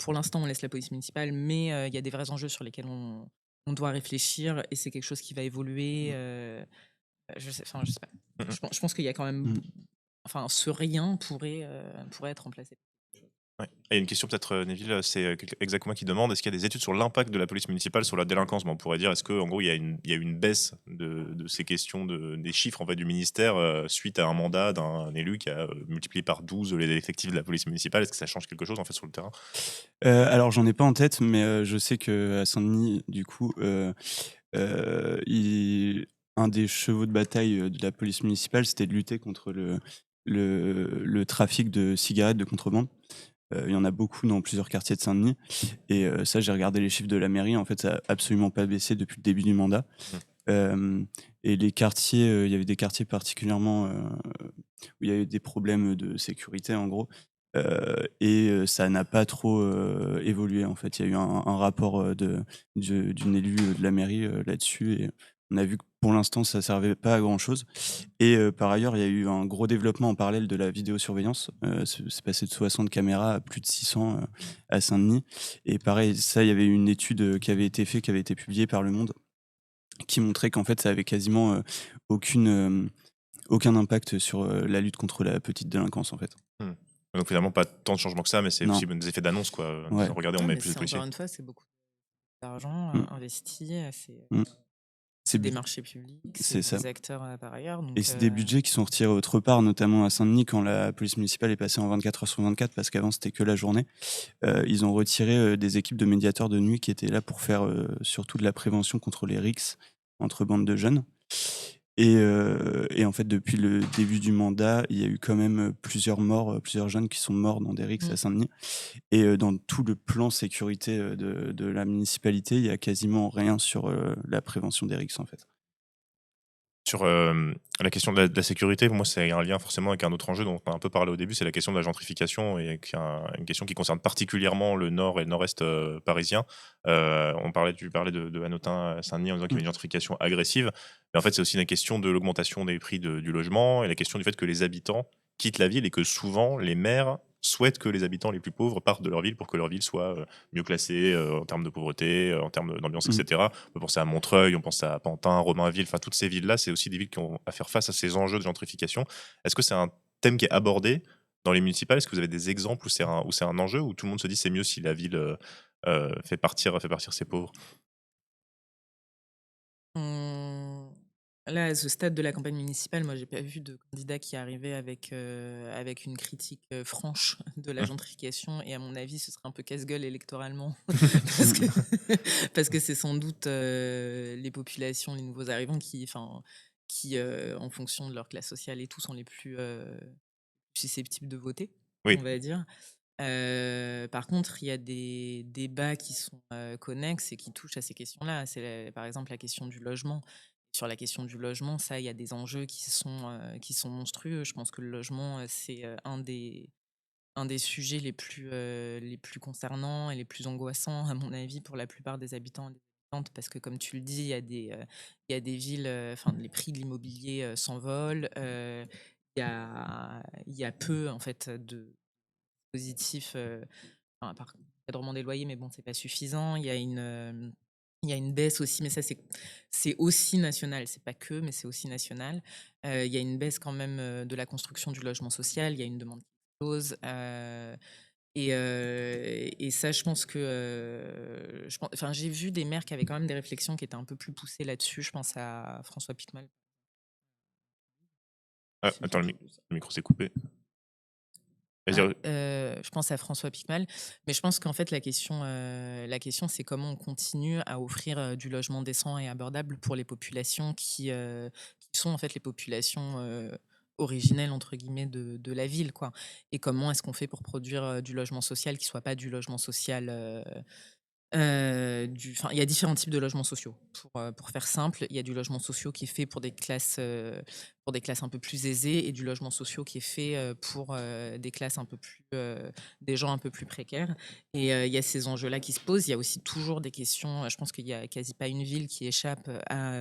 pour l'instant on laisse la police municipale, mais il y a des vrais enjeux sur lesquels on doit réfléchir et c'est quelque chose qui va évoluer, je sais pas. Mmh mh. Je pense qu'il y a quand même, Mmh. enfin ce rien pourrait être remplacé. Ouais. Et une question peut-être, Neville, c'est, Exacuma qui demande: «Est-ce qu'il y a des études sur l'impact de la police municipale sur la délinquance?» Bon, on pourrait dire, est-ce qu'en gros il y a eu une baisse de ces questions des chiffres en fait du ministère, suite à un mandat d'un élu qui a, multiplié par 12 les effectifs de la police municipale? Est-ce que ça change quelque chose en fait sur le terrain? Alors j'en ai pas en tête, mais je sais qu'à Saint-Denis, du coup, il un des chevaux de bataille, de la police municipale, c'était de lutter contre le trafic de cigarettes de contrebande. Il y en a beaucoup dans plusieurs quartiers de Saint-Denis et ça, j'ai regardé les chiffres de la mairie, en fait, ça a absolument pas baissé depuis le début du mandat. Mmh. Hem Et les quartiers, il y avait des quartiers particulièrement, où il y avait des problèmes de sécurité, en gros, et ça n'a pas trop, évolué, en fait. Il y a eu un rapport, d'une élue, de la mairie, là-dessus et on a vu que, pour l'instant, ça servait pas à grand chose et par ailleurs, il y a eu un gros développement en parallèle de la vidéosurveillance. C'est passé de 60 caméras à plus de 600, à Saint-Denis et pareil, ça, il y avait une étude, qui avait été faite, qui avait été publiée par Le Monde, qui montrait qu'en fait, ça avait quasiment, aucune, aucun impact sur, la lutte contre la petite délinquance, en fait. Mmh. Donc finalement pas tant de changements que ça, mais c'est Non, aussi des effets d'annonce quoi, ouais. disant: «Regardez, on Ouais, met mais plus de c'est encore policiers». une fois, c'est beaucoup d'argent, Mmh, investi, c'est mmh. C'est c'est des but marchés publics, c'est c'est ça des acteurs, par ailleurs et donc c'est des budgets qui sont retirés autre part, notamment à Saint-Denis quand la police municipale est passée en 24 heures sur 24 parce qu'avant c'était que la journée. Ils ont retiré, des équipes de médiateurs de nuit qui étaient là pour faire, surtout de la prévention contre les rixes entre bandes de jeunes et en fait, depuis le début du mandat, il y a eu quand même, plusieurs morts, plusieurs jeunes qui sont morts dans des rixes mmh. à Saint-Denis et dans tout le plan sécurité, de la municipalité, il y a quasiment rien sur, la prévention des rixes, en fait. Sur, la question de la sécurité, pour moi, c'est un lien forcément avec un autre enjeu dont on a un peu parlé au début, c'est la question de la gentrification et qui est une question qui concerne particulièrement le nord et le nord-est, parisien. Tu parlais de Hanotin, Saint-Denis en disant qu'il y avait Mmh. une gentrification agressive. Mais en fait, c'est aussi la question de l'augmentation des prix du logement et la question du fait que les habitants quittent la ville et que souvent les maires souhaitent que les habitants les plus pauvres partent de leur ville pour que leur ville soit, mieux classée, en termes de pauvreté, en termes d'ambiance et Mmh. cetera. On peut penser à Montreuil, on pense à Pantin, Romainville, enfin toutes ces villes-là, c'est aussi des villes qui ont à faire face à ces enjeux de gentrification. Est-ce que c'est un thème qui est abordé dans les municipales? Est-ce que vous avez des exemples où c'est un enjeu, où tout le monde se dit: «C'est mieux si la ville, fait partir ses pauvres»? Mmh, là, à ce stade de la campagne municipale, moi, j'ai pas vu de candidat qui arrivait avec une critique, franche de la Mmh. gentrification et à mon avis, ce serait un peu casse-gueule électoralement parce que Mmh. parce que c'est sans doute, les populations, les nouveaux arrivants qui, en fonction de leur classe sociale et tout, sont les plus, susceptibles de voter, on Oui. va dire. Par contre, il y a des débats qui sont, connexes et qui touchent à ces questions-là. C'est, par exemple, la question du logement. Sur la question du logement, ça, il y a des enjeux qui sont monstrueux. Je pense que le logement, c'est, un des sujets les plus concernants et les plus angoissants, à mon avis, pour la plupart des habitants et des habitantes. Parce que comme tu le dis, il y a des villes, enfin, les prix de l'immobilier, s'envolent. Il y a peu, en fait, de positif, enfin, à part l'encadrement des loyers, mais bon, c'est pas suffisant. Il y a une baisse aussi, mais ça, c'est aussi national. C'est pas que, mais c'est aussi national. Il y a une baisse quand même, de la construction du logement social. Il y a une demande qui explose, et ça, je pense que, enfin, j'ai vu des maires qui avaient quand même des réflexions qui étaient un peu plus poussées là-dessus. Je pense à François Piquemal. Ah, attends, le micro s'est coupé. Vas-y, Ah, je pense à François Piquemal, mais je pense qu'en fait la question c'est comment on continue à offrir, du logement décent et abordable pour les populations qui sont en fait les populations, «originelles» entre guillemets de la ville, quoi, et comment est-ce qu'on fait pour produire, du logement social qui soit pas du logement social, Il y a différents types de logements sociaux. Pour faire simple, il y a du logement social qui est fait pour des classes un peu plus aisées et du logement social qui est fait pour des classes un peu plus, des gens un peu plus précaires. Et il y a ces enjeux-là qui se posent. Il y a aussi toujours des questions. Je pense qu'il y a quasi pas une ville qui échappe à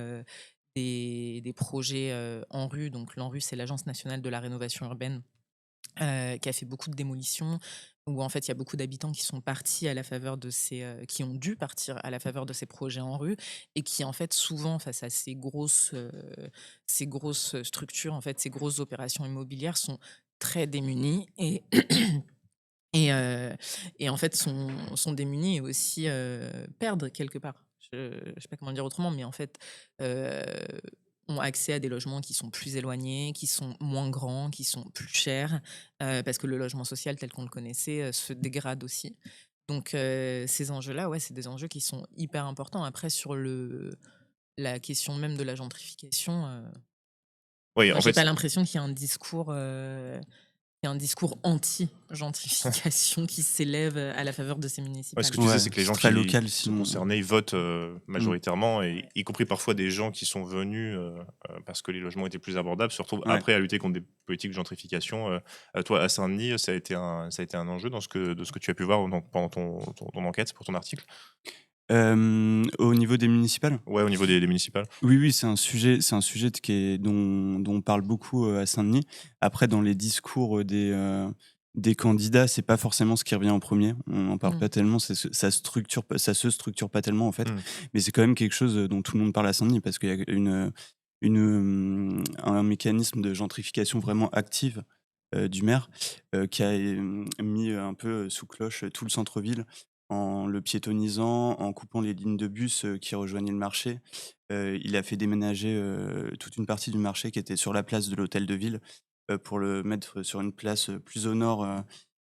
des projets en rue. Donc l'ANRU, c'est l'Agence nationale de la rénovation urbaine qui a fait beaucoup de démolitions, où en fait il y a beaucoup d'habitants qui sont partis à la faveur de qui ont dû partir à la faveur de ces projets en rue, et qui en fait souvent face à ces grosses structures, en fait ces grosses opérations immobilières sont très démunis et, euh, et en fait sont démunis et aussi perdent quelque part. Je ne sais pas comment le dire autrement, mais en fait euh, ont accès à des logements qui sont plus éloignés, qui sont moins grands, qui sont plus chers, parce que le logement social tel qu'on le connaissait se dégrade aussi. Donc ces enjeux-là, ouais, c'est des enjeux qui sont hyper importants. Après, sur la question même de la gentrification, Oui, moi, en j'ai fait, pas l'impression qu'il y a un discours anti-gentrification qui s'élève à la faveur de ces ouais, ce que municipales. tu disais, Ouais, c'est que les c'est gens très qui local sont sinon. concernés, ils votent Mm. majoritairement, et y compris parfois des gens qui sont venus parce que les logements étaient plus abordables, se retrouvent Ouais. après à lutter contre des politiques de gentrification. Toi, à Saint-Denis, ça a été un enjeu de ce que tu as pu voir pendant ton enquête pour ton article? Au niveau des municipales? Ouais, au niveau des municipales. Oui, oui, c'est un sujet dont on parle beaucoup à Saint-Denis. Après, dans les discours des candidats, c'est pas forcément ce qui revient en premier. On n'en parle Mm. pas tellement, ça se structure pas tellement en fait. Mm. Mais c'est quand même quelque chose dont tout le monde parle à Saint-Denis parce qu'il y a un mécanisme de gentrification vraiment active du maire qui a mis un peu sous cloche tout le centre-ville en le piétonnisant, en coupant les lignes de bus qui rejoignaient le marché. Il a fait déménager toute une partie du marché qui était sur la place de l'hôtel de ville pour le mettre sur une place plus au nord.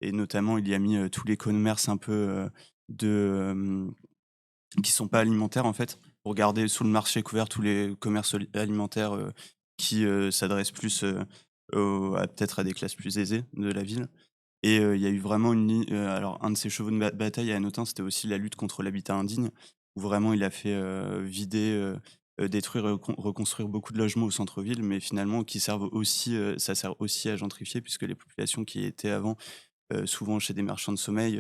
Et notamment, il y a mis tous les commerces un peu qui sont pas alimentaires en fait, pour garder sous le marché couvert tous les commerces alimentaires qui s'adressent plus peut-être à des classes plus aisées de la ville. Et il y a eu vraiment alors un de ses chevaux de bataille à Hanotin, c'était aussi la lutte contre l'habitat indigne, où vraiment il a fait vider, détruire, reconstruire beaucoup de logements au centre-ville, mais finalement qui servent aussi, ça sert aussi à gentrifier puisque les populations qui étaient avant, souvent chez des marchands de sommeil,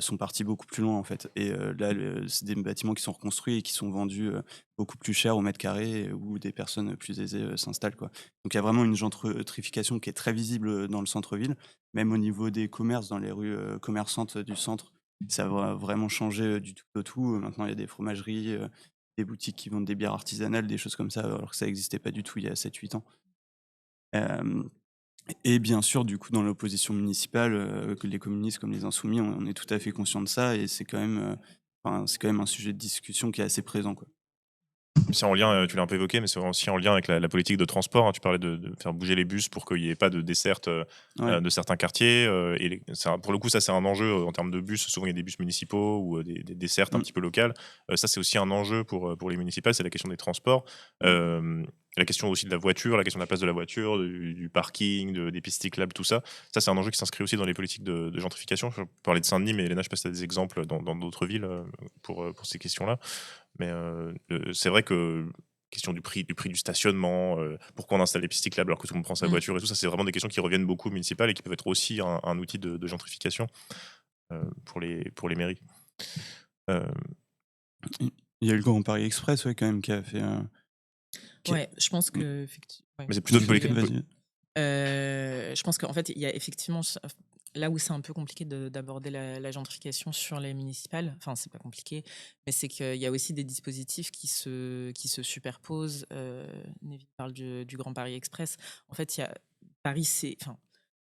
sont partis beaucoup plus loin en fait. Et là, c'est des bâtiments qui sont reconstruits et qui sont vendus beaucoup plus cher au mètre carré, où des personnes plus aisées s'installent quoi. Donc il y a vraiment une gentrification qui est très visible dans le centre-ville, même au niveau des commerces, dans les rues commerçantes du centre. Ça va vraiment changer du tout au tout. Maintenant, il y a des fromageries, des boutiques qui vendent des bières artisanales, des choses comme ça, alors que ça n'existait pas du tout il y a 7-8 ans. Euh, et bien sûr, du coup, dans l'opposition municipale, que les communistes comme les insoumis, on est tout à fait conscient de ça et c'est quand même un sujet de discussion qui est assez présent, quoi. C'est en lien, tu l'as un peu évoqué, mais c'est aussi en lien avec la politique de transport, hein. Tu parlais de faire bouger les bus pour qu'il n'y ait pas de desserte Ouais. de certains quartiers. Pour le coup, ça, c'est un enjeu en termes de bus. Souvent, il y a des bus municipaux ou des dessertes un Mmh. petit peu locales. Ça, c'est aussi un enjeu pour les municipales, c'est la question des transports. La question aussi de la voiture, la question de la place de la voiture, du parking, des pistes cyclables, tout ça. Ça, c'est un enjeu qui s'inscrit aussi dans les politiques de gentrification. Je parlais de Saint-Denis, mais Elena, je sais pas si tu as des exemples dans d'autres villes pour ces questions-là. Mais c'est vrai que question du prix du stationnement, pourquoi on installe les pistes cyclables alors que tout le monde prend sa Mm. voiture et tout ça, c'est vraiment des questions qui reviennent beaucoup aux municipales et qui peuvent être aussi un outil de gentrification pour les mairies. Euh, Il y a eu le Grand Paris Express, ouais, quand même, qui a fait qui Ouais, je pense que ouais. mais c'est plutôt une politique. vas-y. Je pense qu'en fait, il y a effectivement là où c'est un peu compliqué d'aborder la gentrification sur les municipales. Enfin, c'est pas compliqué, mais c'est qu'il y a aussi des dispositifs qui se superposent. Neville parle du Grand Paris Express. En fait, il y a Paris,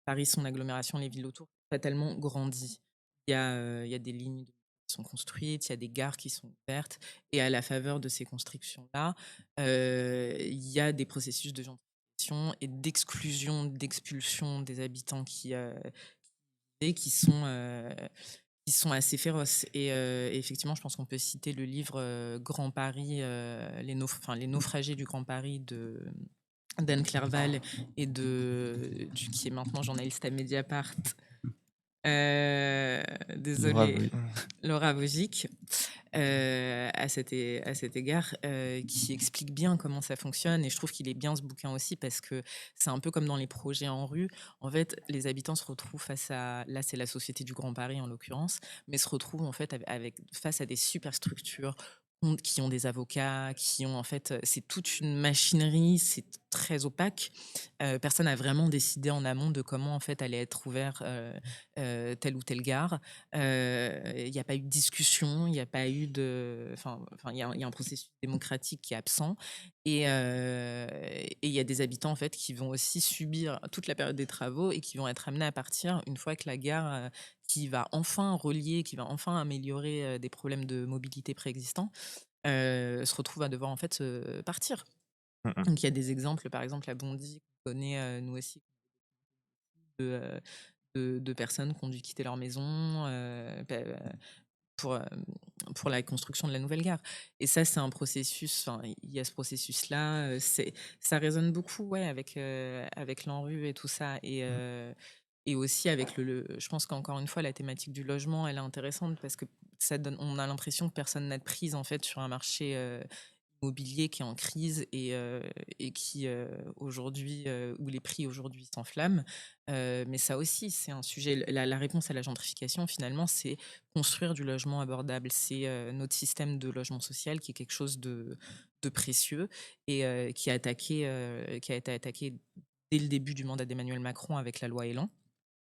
Paris, son agglomération, les villes autour, pas tellement grandi. Il y a des lignes qui sont construites, il y a des gares qui sont ouvertes, et à la faveur de ces constructions-là, il y a des processus de gentrification et d'exclusion, d'expulsion des habitants qui sont assez féroces. Et effectivement, je pense qu'on peut citer le livre Grand Paris, les naufragés du Grand Paris de d'Anne Clerval et qui est maintenant journaliste à Mediapart, Laura, désolée, oui. Laura Vogic, à cet égard, qui explique bien comment ça fonctionne. Et je trouve qu'il est bien ce bouquin aussi parce que c'est un peu comme dans les projets en rue. En fait, les habitants se retrouvent face à, là c'est la Société du Grand Paris en l'occurrence, mais se retrouvent en fait face à des superstructures qui ont des avocats, qui ont en fait, c'est toute une machinerie, c'est très opaque. Personne n'a vraiment décidé en amont de comment en fait allait être ouvert telle ou telle gare. Il n'y a pas eu de discussion, il n'y a pas eu de. Enfin, il y a un processus démocratique qui est absent. Et il y a des habitants, en fait, qui vont aussi subir toute la période des travaux et qui vont être amenés à partir une fois que la gare, qui va enfin relier, qui va enfin améliorer des problèmes de mobilité préexistants, se retrouve à devoir, en fait, partir. Mhm. Donc, il y a des exemples, par exemple, à Bondy, qu'on connaît, nous aussi, de, de personnes qui ont dû quitter leur maison pour, pour la construction de la nouvelle gare. Et ça, c'est un processus, enfin, il y a ce processus-là, ça résonne beaucoup ouais, avec l'ANRU et tout ça. Et aussi avec je pense qu'encore une fois, la thématique du logement, elle est intéressante parce que on a l'impression que personne n'a de prise en fait sur un marché immobilier qui est en crise et qui aujourd'hui, où les prix aujourd'hui s'enflamment. Mais ça aussi, c'est un sujet. La réponse à la gentrification, finalement, c'est construire du logement abordable. C'est notre système de logement social qui est quelque chose de précieux et qui a été attaqué dès le début du mandat d'Emmanuel Macron avec la loi Elan.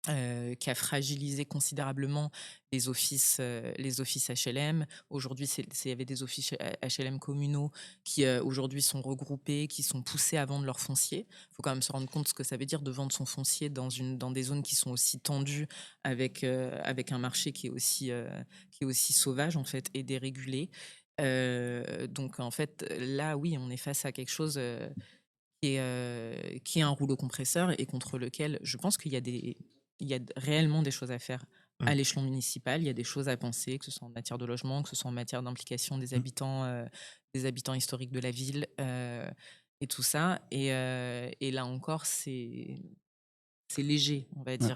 Qui a fragilisé considérablement les offices HLM. Aujourd'hui, il y avait des offices HLM communaux qui aujourd'hui sont regroupés, qui sont poussés à vendre leur foncier. Il faut quand même se rendre compte de ce que ça veut dire de vendre son foncier dans des zones qui sont aussi tendues avec un marché qui est aussi sauvage en fait et dérégulé. Donc en fait, là, oui, on est face à quelque chose qui est un rouleau compresseur et contre lequel je pense il y a réellement des choses à faire à Mm. l'échelon municipal. Il y a des choses à penser, que ce soit en matière de logement, que ce soit en matière d'implication des habitants historiques de la ville et tout ça. Et là encore, c'est léger, on va Ouais. dire,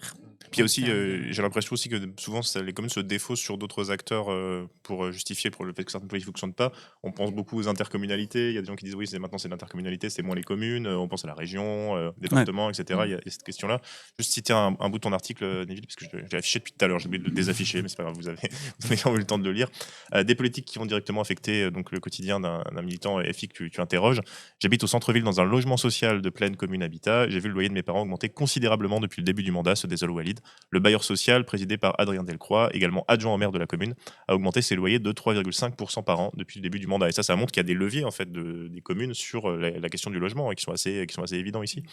Puis il y a en aussi, termes de. j'ai l'impression aussi que souvent les communes se défaussent sur d'autres acteurs pour justifier pour le fait que certaines politiques ne fonctionnent pas. On pense beaucoup aux intercommunalités. Il y a des gens qui disent oui, maintenant c'est l'intercommunalité, c'est moins les communes. On pense à la région, Ouais. département, etc. Il y a cette question-là. Juste citer un bout de ton article, Neville, parce que je l'ai affiché depuis tout à l'heure. J'ai oublié de le désafficher, mais c'est pas grave, vous avez, vous avez eu le temps de le lire. Des politiques qui vont directement affecter donc le quotidien d'un militant FI que tu interroges. J'habite au centre-ville dans un logement social de pleine commune habitat. J'ai vu le loyer de mes parents augmenter considérablement depuis le début du mandat, se désole Walid. Le bailleur social, présidé par Adrien Delcroix, également adjoint au maire de la commune, a augmenté ses loyers de 3,5% par an depuis le début du mandat. Et ça montre qu'il y a des leviers en fait des communes sur la question du logement et qui sont assez évidents ici.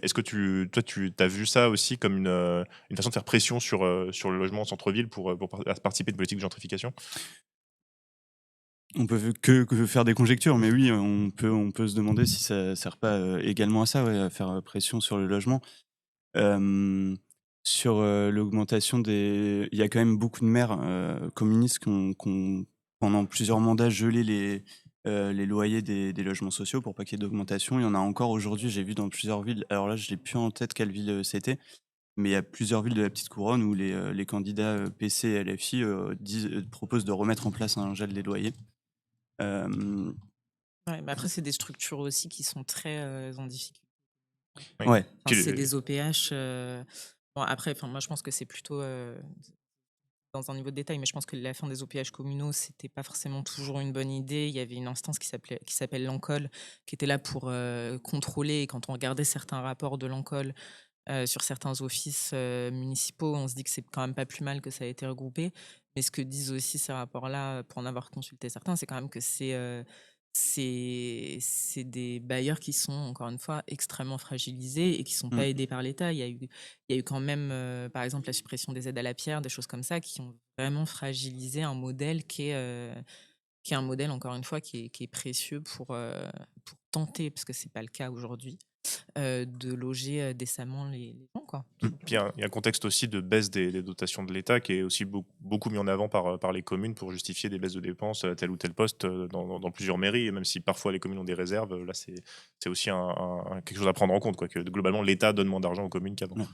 Est-ce que toi, tu as vu ça aussi comme une façon de faire pression sur le logement en centre-ville pour participer de politique de gentrification? On peut que faire des conjectures, mais oui, on peut se demander si ça sert pas également à ça, ouais, à faire pression sur le logement. Sur l'augmentation des. Il y a quand même beaucoup de maires communistes qui ont, pendant plusieurs mandats, gelé les loyers des logements sociaux pour pas qu'il y ait d'augmentation. Il y en a encore aujourd'hui, j'ai vu dans plusieurs villes. Alors là, je n'ai plus en tête quelle ville c'était, mais il y a plusieurs villes de la petite couronne où les candidats PC et LFI proposent de remettre en place un gel des loyers. Euh, Ouais, mais après, c'est des structures aussi qui sont très en difficulté. Oui. ouais, Enfin, c'est des OPH. Bon, après, enfin, moi, je pense que c'est plutôt dans un niveau de détail, mais je pense que la fin des OPH communaux, c'était pas forcément toujours une bonne idée. Il y avait une instance qui s'appelle l'ANCOL, qui était là pour contrôler. Et quand on regardait certains rapports de l'ANCOL sur certains offices municipaux, on se dit que c'est quand même pas plus mal que ça a été regroupé. Mais ce que disent aussi ces rapports-là, pour en avoir consulté certains, c'est quand même que c'est des bailleurs qui sont, encore une fois, extrêmement fragilisés et qui sont mm, pas aidés par l'État. Il y a eu quand même, par exemple, la suppression des aides à la pierre, des choses comme ça, qui ont vraiment fragilisé un modèle qui est un modèle, encore une fois, qui est précieux pour tenter, parce que c'est pas le cas aujourd'hui, de loger décemment les gens, quoi, tout Puis simplement. il y a un contexte aussi de baisse des dotations de l'État qui est aussi beaucoup mis en avant par les communes pour justifier des baisses de dépenses à tel ou tel poste dans plusieurs mairies. Et même si parfois les communes ont des réserves, là c'est aussi quelque chose à prendre en compte, quoi, que globalement l'État donne moins d'argent aux communes qu'avant. ouais.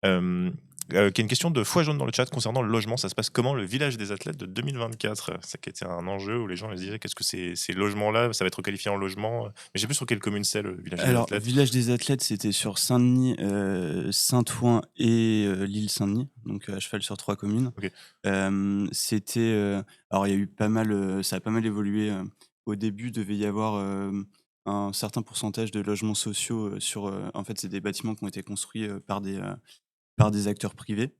Euh, Qui a une question de Foi Jaune dans le chat concernant le logement. Ça se passe comment le village des athlètes de 2024? Ça qui était un enjeu où les gens se disaient qu'est-ce que ces logements-là, ça va être requalifié en logement. Mais je sais plus sur quelle commune c'est le village des Alors, athlètes. village des athlètes, c'était sur Saint-Denis, Saint-Ouen et l'île Saint-Denis, donc à cheval sur 3 communes. Ok. C'était, alors il y a eu pas mal, ça a pas mal évolué. Au début, devait y avoir un certain pourcentage de logements sociaux sur. En fait, c'est des bâtiments qui ont été construits par des acteurs privés,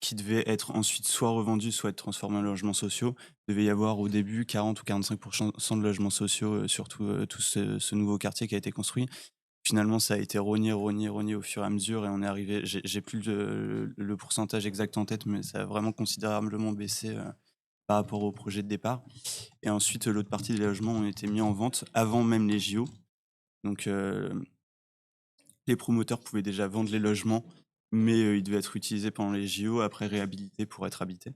qui devaient être ensuite soit revendus, soit être transformés en logements sociaux. Il devait y avoir au début 40 ou 45% de logements sociaux sur tout ce nouveau quartier qui a été construit. Finalement, ça a été rogné au fur et à mesure et on est arrivé, j'ai plus le pourcentage exact en tête, mais ça a vraiment considérablement baissé par rapport au projet de départ. Et ensuite, l'autre partie des logements ont été mis en vente avant même les JO. Donc, les promoteurs pouvaient déjà vendre les logements, mais ils devaient être utilisés pendant les JO, après réhabilités pour être habités.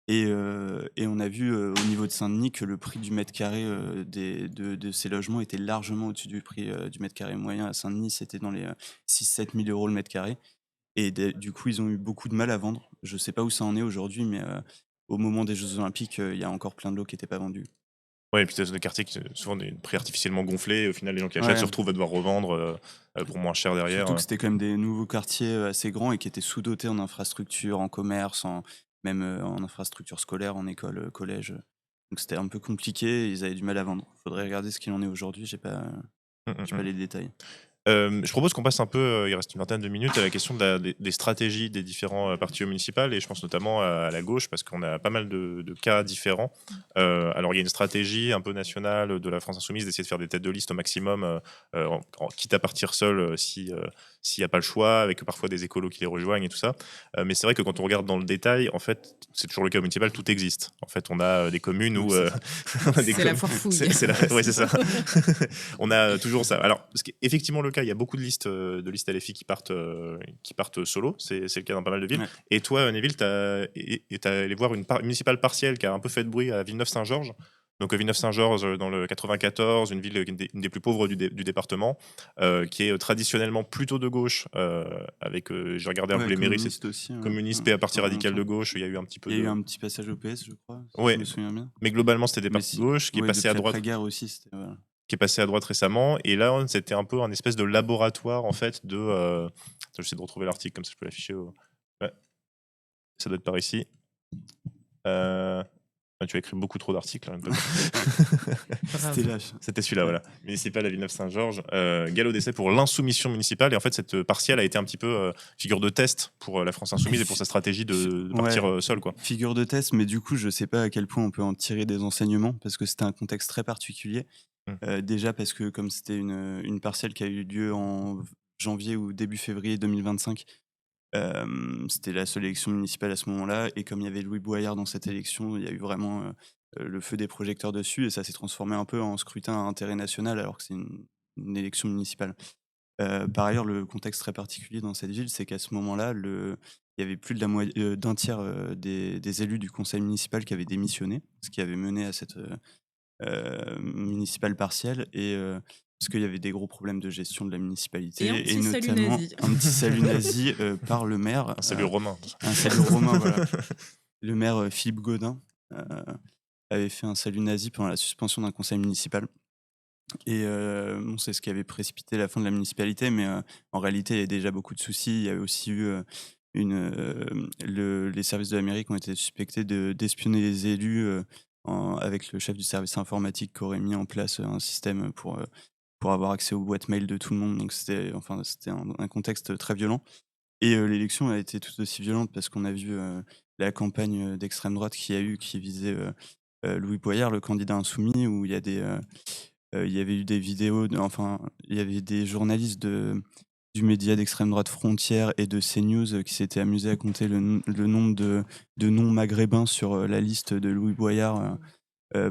Et on a vu au niveau de Saint-Denis que le prix du mètre carré de ces logements était largement au-dessus du prix du mètre carré moyen à Saint-Denis. C'était dans les 6-7 000 euros le mètre carré. Et du coup, ils ont eu beaucoup de mal à vendre. Je ne sais pas où ça en est aujourd'hui, mais au moment des Jeux Olympiques, il y a encore plein de lots qui n'étaient pas vendus. Ouais, et puis c'est des quartiers qui sont souvent des prix artificiellement gonflés. Et au final, les gens qui achètent Ouais. se retrouvent à devoir revendre pour moins cher derrière. Surtout que c'était quand même des nouveaux quartiers assez grands et qui étaient sous-dotés en infrastructure, en commerce, même en infrastructure scolaire, en école, collège. Donc c'était un peu compliqué et ils avaient du mal à vendre. Faudrait regarder ce qu'il en est aujourd'hui, j'ai pas les détails. Je propose qu'on passe un peu, il reste une vingtaine de minutes, à la question des stratégies des différents partis municipaux, et je pense notamment à la gauche, parce qu'on a pas mal de cas différents. Alors, il y a une stratégie un peu nationale de la France Insoumise d'essayer de faire des têtes de liste au maximum, quitte à partir seul s'il n'y a pas le choix, avec parfois des écolos qui les rejoignent et tout ça. Mais c'est vrai que quand on regarde dans le détail, en fait, c'est toujours le cas municipal, tout existe. En fait, on a des communes où. C'est la foire fouille. Ouais, c'est ça. On a toujours ça. Alors, ce qui est effectivement le cas, il y a beaucoup de listes LFI qui partent solo. C'est le cas dans pas mal de villes. Ouais. Et toi, Neville, t'as allé voir une municipale partielle qui a un peu fait de bruit à Villeneuve-Saint-Georges. Donc Villeneuve-Saint-Georges dans le 94, une ville une des plus pauvres du département, qui est traditionnellement plutôt de gauche, avec, j'ai regardé un peu les mairies, c'est aussi, communiste et à parti radical de gauche, il y a eu un petit peu Il y a eu de. un petit passage au PS, je crois, si Ouais, je me souviens bien. mais globalement c'était des Mais partis de gauche qui est passé depuis à droite. l'après-guerre aussi, c'était, voilà. Qui est passé à droite récemment, et là c'était un peu un espèce de laboratoire en fait de. J'essaie de retrouver l'article comme ça je peux l'afficher. Ouais. Ça doit être par ici. Tu as écrit beaucoup trop d'articles. Hein, C'était lâche. C'était celui-là, voilà. Municipal à Villeneuve-Saint-Georges. Galop d'essai pour l'insoumission municipale. Et en fait, cette partielle a été un petit peu figure de test pour la France Insoumise et pour sa stratégie de partir seul, quoi. Figure de test, mais du coup, je sais pas à quel point on peut en tirer des enseignements parce que c'était un contexte très particulier. Déjà parce que comme c'était une partielle qui a eu lieu en janvier ou début février 2025, c'était la seule élection municipale à ce moment-là. Et comme il y avait Louis Boyard dans cette élection, il y a eu vraiment le feu des projecteurs dessus et ça s'est transformé un peu en scrutin à intérêt national alors que c'est une élection municipale. Par ailleurs, le contexte très particulier dans cette ville, c'est qu'à ce moment-là, il y avait plus d'un tiers des élus du conseil municipal qui avaient démissionné, ce qui avait mené à cette municipale partielle. Et parce qu'il y avait des gros problèmes de gestion de la municipalité Et notamment un petit salut nazi par le maire. Un salut romain. Un salut romain, voilà. Le maire Philippe Gaudin avait fait un salut nazi pendant la suspension d'un conseil municipal. Et bon, c'est ce qui avait précipité la fin de la municipalité, mais en réalité, il y avait déjà beaucoup de soucis. Il y avait aussi eu les services de la mairie qui ont été suspectés d'espionner les élus avec le chef du service informatique qui aurait mis en place un système pour avoir accès aux boîtes mail de tout le monde. Donc c'était un contexte très violent. Et l'élection a été tout aussi violente parce qu'on a vu la campagne d'extrême droite qui visait Louis Boyard, le candidat insoumis, où il y a il y avait eu des vidéos, il y avait des journalistes du média d'extrême droite Frontières et de CNews qui s'étaient amusés à compter le nombre de noms maghrébins sur la liste de Louis Boyard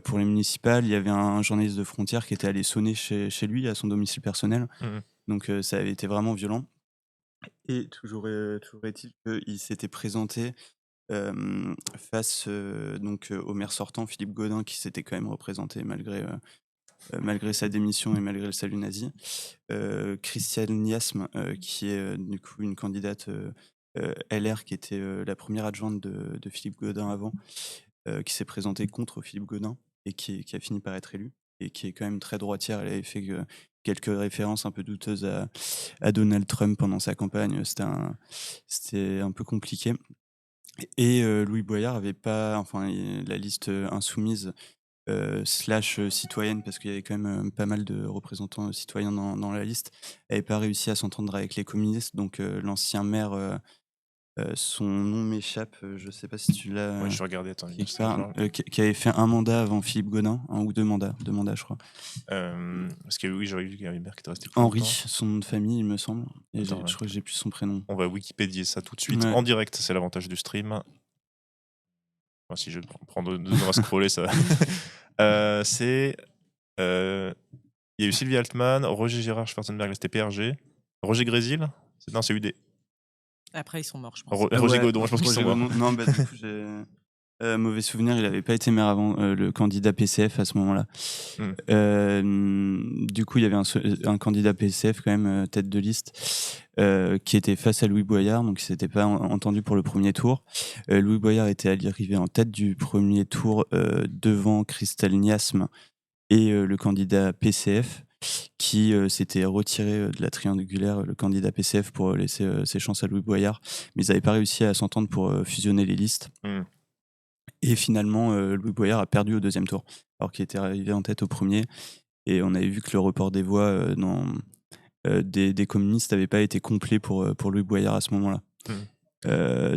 pour les municipales. Il y avait un journaliste de Frontières qui était allé sonner chez lui, à son domicile personnel. Donc ça avait été vraiment violent. Et toujours est-il qu'il s'était présenté face au maire sortant, Philippe Gaudin, qui s'était quand même représenté malgré malgré sa démission et malgré le salut nazi. Christiane Niasme, qui est du coup une candidate LR qui était la première adjointe de Philippe Gaudin avant, qui s'est présentée contre Philippe Gaudin et qui a fini par être élue et qui est quand même très droitière. Elle avait fait quelques références un peu douteuses à Donald Trump pendant sa campagne. C'était un peu compliqué. Et Louis Boyard avait pas, enfin, la liste insoumise slash citoyenne, parce qu'il y avait quand même pas mal de représentants citoyens dans la liste, n'avait pas réussi à s'entendre avec les communistes. Donc l'ancien maire, son nom m'échappe, je sais pas si tu l'as Ouais, je vais regarder, attends, quelque part, qui avait fait un mandat avant Philippe Gaudin, un ou deux mandats je crois. parce que oui, j'aurais vu qu'il y avait un maire qui était resté plus Henri, longtemps. son nom de famille, il me semble. Et Attends, je ouais. crois que j'ai plus son prénom. On va Wikipédier ça tout de suite, Ouais. en direct, c'est l'avantage du stream. Enfin, si je prends deux heures à scroller, ça va. C'est... Il y a eu Sylvie Altman, Roger Gérard Schwarzenberg, c'était PRG. Roger Grésil, non, c'est UD. Après, ils sont morts, je pense. Roger Ouais, Godon, je pense qu'ils Roger sont morts. Godon. Non, bah, du coup, j'ai mauvais souvenir, il n'avait pas été maire avant, le candidat PCF à ce moment-là. Du coup, il y avait un candidat PCF quand même, tête de liste, qui était face à Louis Boyard, donc il s'était pas entendu pour le premier tour. Louis Boyard était arrivé en tête du premier tour, devant Christelle Niasme et le candidat PCF, qui s'était retiré de la triangulaire, le candidat PCF, pour laisser ses chances à Louis Boyard, mais ils n'avaient pas réussi à s'entendre pour fusionner les listes. Et finalement, Louis Boyard a perdu au deuxième tour, alors qu'il était arrivé en tête au premier. Et on avait vu que le report des voix des communistes n'avait pas été complet pour Louis Boyard à ce moment-là.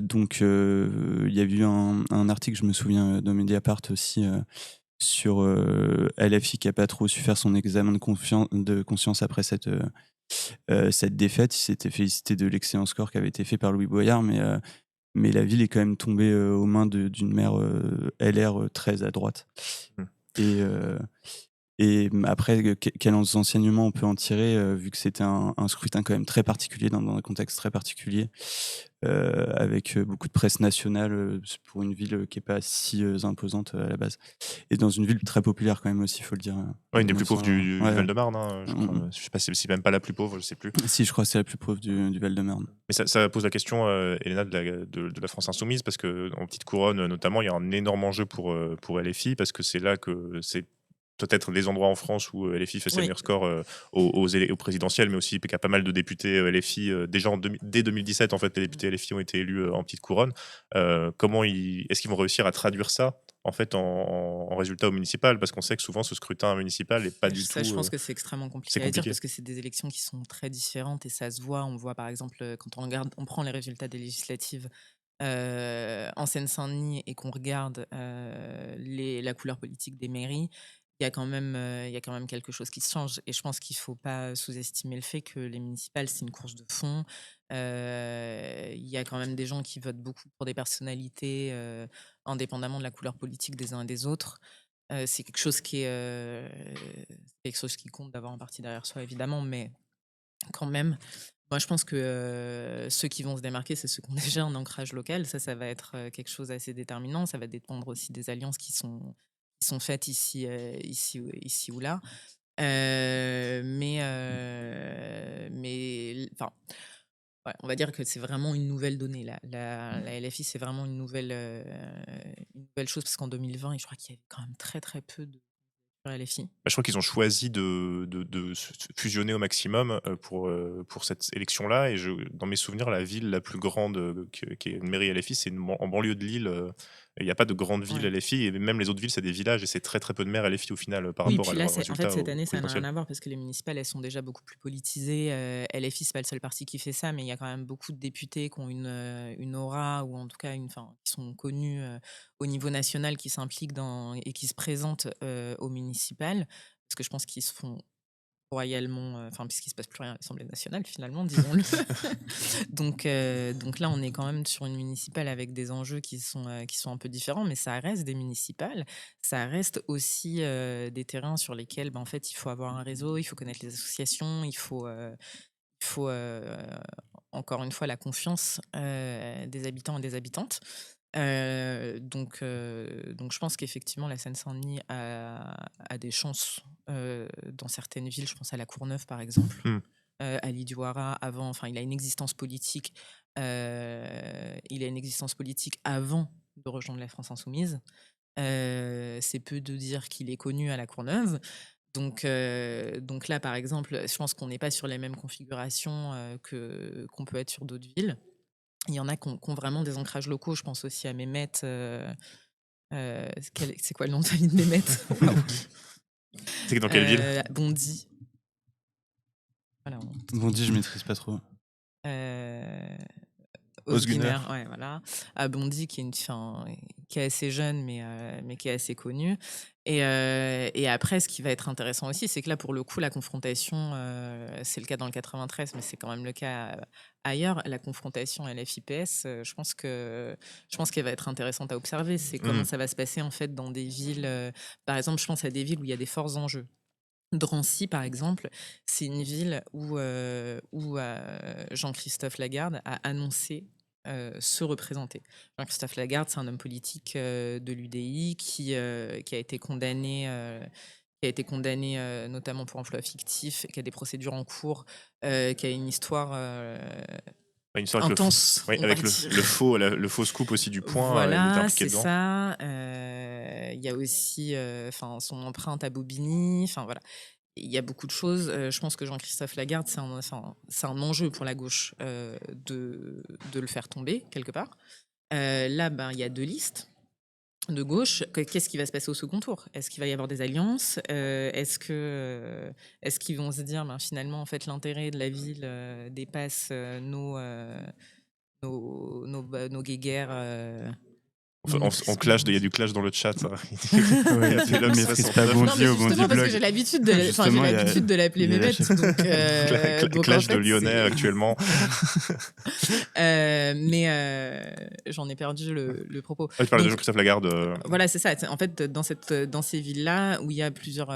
Donc il y a eu un article, je me souviens, de Mediapart aussi, sur LFI qui n'a pas trop su faire son examen de conscience après cette défaite. Il s'était félicité de l'excellent score qui avait été fait par Louis Boyard, mais la ville est quand même tombée aux mains d'une maire LR très à droite. Et après, quels enseignements on peut en tirer, vu que c'était un scrutin quand même très particulier, dans un contexte très particulier, avec beaucoup de presse nationale, pour une ville qui n'est pas si imposante à la base. Et dans une ville très populaire quand même aussi, il faut le dire. Ouais, une des plus pauvres du Ouais. Val-de-Marne, hein, je crois. Je sais pas si c'est même pas la plus pauvre, je sais plus. Si, je crois que c'est la plus pauvre du Val-de-Marne. Mais ça pose la question, Elena, de la France Insoumise, parce qu'en Petite Couronne, notamment, il y a un énorme enjeu pour LFI, parce que c'est là que c'est peut-être les endroits en France où LFI fait ses meilleurs scores aux présidentielles, mais aussi qu'il y a pas mal de députés LFI. Déjà dès 2017, en fait, les députés LFI ont été élus en Petite Couronne. Est-ce qu'ils vont réussir à traduire ça en fait en résultat au municipal, parce qu'on sait que souvent ce scrutin municipal n'est pas du tout. Je pense que c'est extrêmement compliqué à dire, parce que c'est des élections qui sont très différentes et ça se voit. On voit par exemple, quand on prend les résultats des législatives en Seine-Saint-Denis et qu'on regarde la couleur politique des mairies, il y a quand même quelque chose qui se change. Et je pense qu'il ne faut pas sous-estimer le fait que les municipales, c'est une course de fond. Il y a quand même des gens qui votent beaucoup pour des personnalités, indépendamment de la couleur politique des uns et des autres. C'est quelque chose quelque chose qui compte d'avoir un parti derrière soi, évidemment, mais quand même, moi, je pense que ceux qui vont se démarquer, c'est ceux qui ont déjà un ancrage local. Ça va être quelque chose d'assez déterminant. Ça va dépendre aussi des alliances qui sont faites ici ou là. Enfin, ouais, on va dire que c'est vraiment une nouvelle donnée. La LFI, c'est vraiment une nouvelle chose, parce qu'en 2020, je crois qu'il y avait quand même très très peu de LFI. Je crois qu'ils ont choisi de se fusionner au maximum pour cette élection-là. Et dans mes souvenirs, la ville la plus grande qui est une mairie LFI, c'est en banlieue de Lille. Il n'y a pas de grande ville LFI, et même les autres villes, c'est des villages, et c'est très très peu de maires LFI au final par rapport à leurs résultats. En fait, cette année, ça n'a rien à voir, parce que les municipales, elles sont déjà beaucoup plus politisées. LFI, c'est pas le seul parti qui fait ça, mais il y a quand même beaucoup de députés qui ont une aura, ou en tout cas qui sont connus au niveau national, qui s'impliquent et qui se présentent aux municipales, parce que je pense qu'ils se font royalement, puisqu'il se passe plus rien à l'Assemblée nationale, finalement, disons-le. donc là, on est quand même sur une municipale avec des enjeux qui sont un peu différents, mais ça reste des municipales. Ça reste aussi des terrains sur lesquels, en fait, il faut avoir un réseau, il faut connaître les associations, il faut encore une fois la confiance des habitants et des habitantes. Donc je pense qu'effectivement, la Seine-Saint-Denis a des chances dans certaines villes. Je pense à la Courneuve, par exemple. Hmm. Ali Douara, avant, enfin, il a une existence politique. Il a une existence politique avant de rejoindre la France Insoumise. C'est peu de dire qu'il est connu à la Courneuve. Donc là, par exemple, je pense qu'on n'est pas sur les mêmes configurations qu'on peut être sur d'autres villes. Il y en a qui ont vraiment des ancrages locaux. Je pense aussi à Mehmet. C'est quoi le nom de famille de Mehmet? C'est dans quelle ville? Bondy. Voilà. Bondy, je maîtrise pas trop. Osguner, ouais, voilà. À Bondy, qui est assez jeune, mais qui est assez connu. Et après, ce qui va être intéressant aussi, c'est que là, pour le coup, la confrontation, c'est le cas dans le 93, mais c'est quand même le cas ailleurs. La confrontation LFI-PS, je pense qu'elle va être intéressante à observer. C'est comment ça va se passer en fait dans des villes. Par exemple, je pense à des villes où il y a des forts enjeux. Drancy, par exemple, c'est une ville où Jean-Christophe Lagarde a annoncé se représenter. Jean-Christophe Lagarde, c'est un homme politique de l'UDI qui a été condamné, notamment pour emploi fictif, qui a des procédures en cours, qui a une histoire Une histoire avec intense. avec le faux scoop aussi du Point. Voilà, c'est ça. Il y a aussi son empreinte à Bobigny. Enfin voilà. Il y a beaucoup de choses. Je pense que Jean-Christophe Lagarde, c'est un enjeu pour la gauche de le faire tomber, quelque part. Là, il y a deux listes de gauche. Qu'est-ce qui va se passer au second tour? Est-ce qu'il va y avoir des alliances? Est-ce qu'ils vont se dire, finalement, en fait, l'intérêt de la ville dépasse nos guéguerres On clash, il y a du clash dans le chat. Ça. Ne maîtrise pas Bondy au Bondy Justement, parce que Blog. j'ai l'habitude de l'appeler Mehmet. Clash de Lyonnais actuellement. Mais j'en ai perdu le propos. Tu parles de Jean-Christophe Lagarde. Voilà, c'est ça. En fait, dans ces villes-là, où il y a plusieurs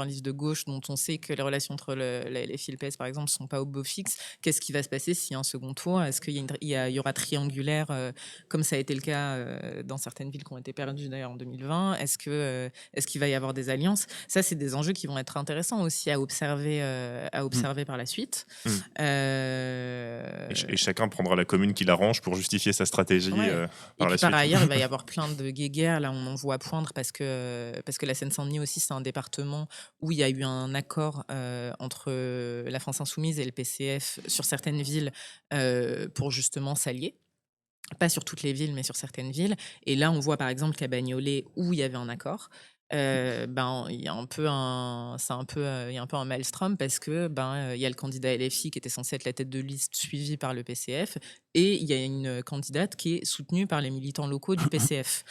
listes de gauche, dont on sait que les relations entre la LFI et le PS, par exemple, ne sont pas au beau fixe, qu'est-ce qui va se passer s'il y a un second tour? Est-ce qu'il y aura triangulaire, comme ça a été le cas dans certaines villes qui ont été perdues d'ailleurs en 2020? Est-ce qu'il va y avoir des alliances? Ça, c'est des enjeux qui vont être intéressants aussi à observer par la suite. Et chacun prendra la commune qui l'arrange pour justifier sa stratégie par la suite. Par ailleurs, il va y avoir plein de guéguerres. Là, on en voit poindre parce que la Seine-Saint-Denis aussi, c'est un département où il y a eu un accord entre la France Insoumise et le PCF sur certaines villes pour justement s'allier. Pas sur toutes les villes, mais sur certaines villes. Et là, on voit par exemple qu'à Bagnolet, où il y avait un accord, il y a un peu un maelstrom parce que il y a le candidat LFI qui était censé être la tête de liste suivi par le PCF et il y a une candidate qui est soutenue par les militants locaux du PCF.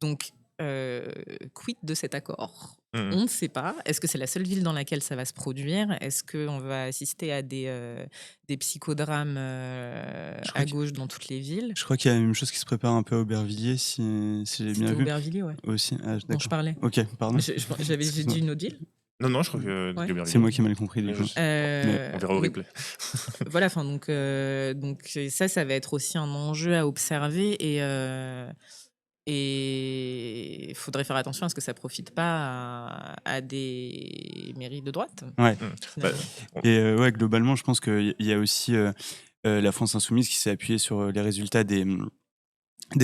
Donc, quid de cet accord? On ne sait pas. Est-ce que c'est la seule ville dans laquelle ça va se produire? Est-ce qu'on va assister à des psychodrames à gauche dans toutes les villes? Je crois qu'il y a la même chose qui se prépare un peu à Aubervilliers, si j'ai bien vu. Aubervilliers, ouais. Aussi. Dont je parlais. Ok, pardon. J'ai dit une autre ville? Non, je crois que c'est moi qui ai mal compris du coup. On verra au replay. Voilà, donc ça va être aussi un enjeu à observer et il faudrait faire attention à ce que ça ne profite pas à des mairies de droite. Ouais. Et globalement, je pense qu'il y a aussi la France Insoumise qui s'est appuyée sur les résultats des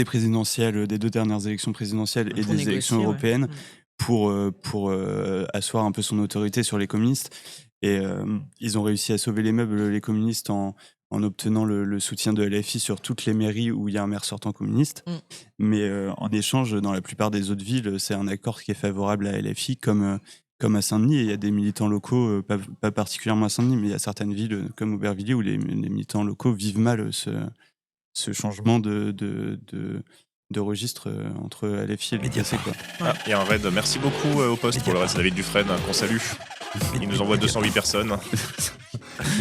présidentielles, des 2 dernières élections présidentielles et des élections européennes pour asseoir un peu son autorité sur les communistes. Et ils ont réussi à sauver les meubles, les communistes, en obtenant le soutien de LFI sur toutes les mairies où il y a un maire sortant communiste. Mais en échange, dans la plupart des autres villes, c'est un accord qui est favorable à LFI, comme à Saint-Denis. Et il y a des militants locaux, pas particulièrement à Saint-Denis, mais il y a certaines villes comme Aubervilliers où les militants locaux vivent mal ce changement de registre entre LFI et le PCF. Il y a un raid. Merci beaucoup au poste pour le reste, David Dufresne, qu'on salue. Il nous envoie 208 personnes.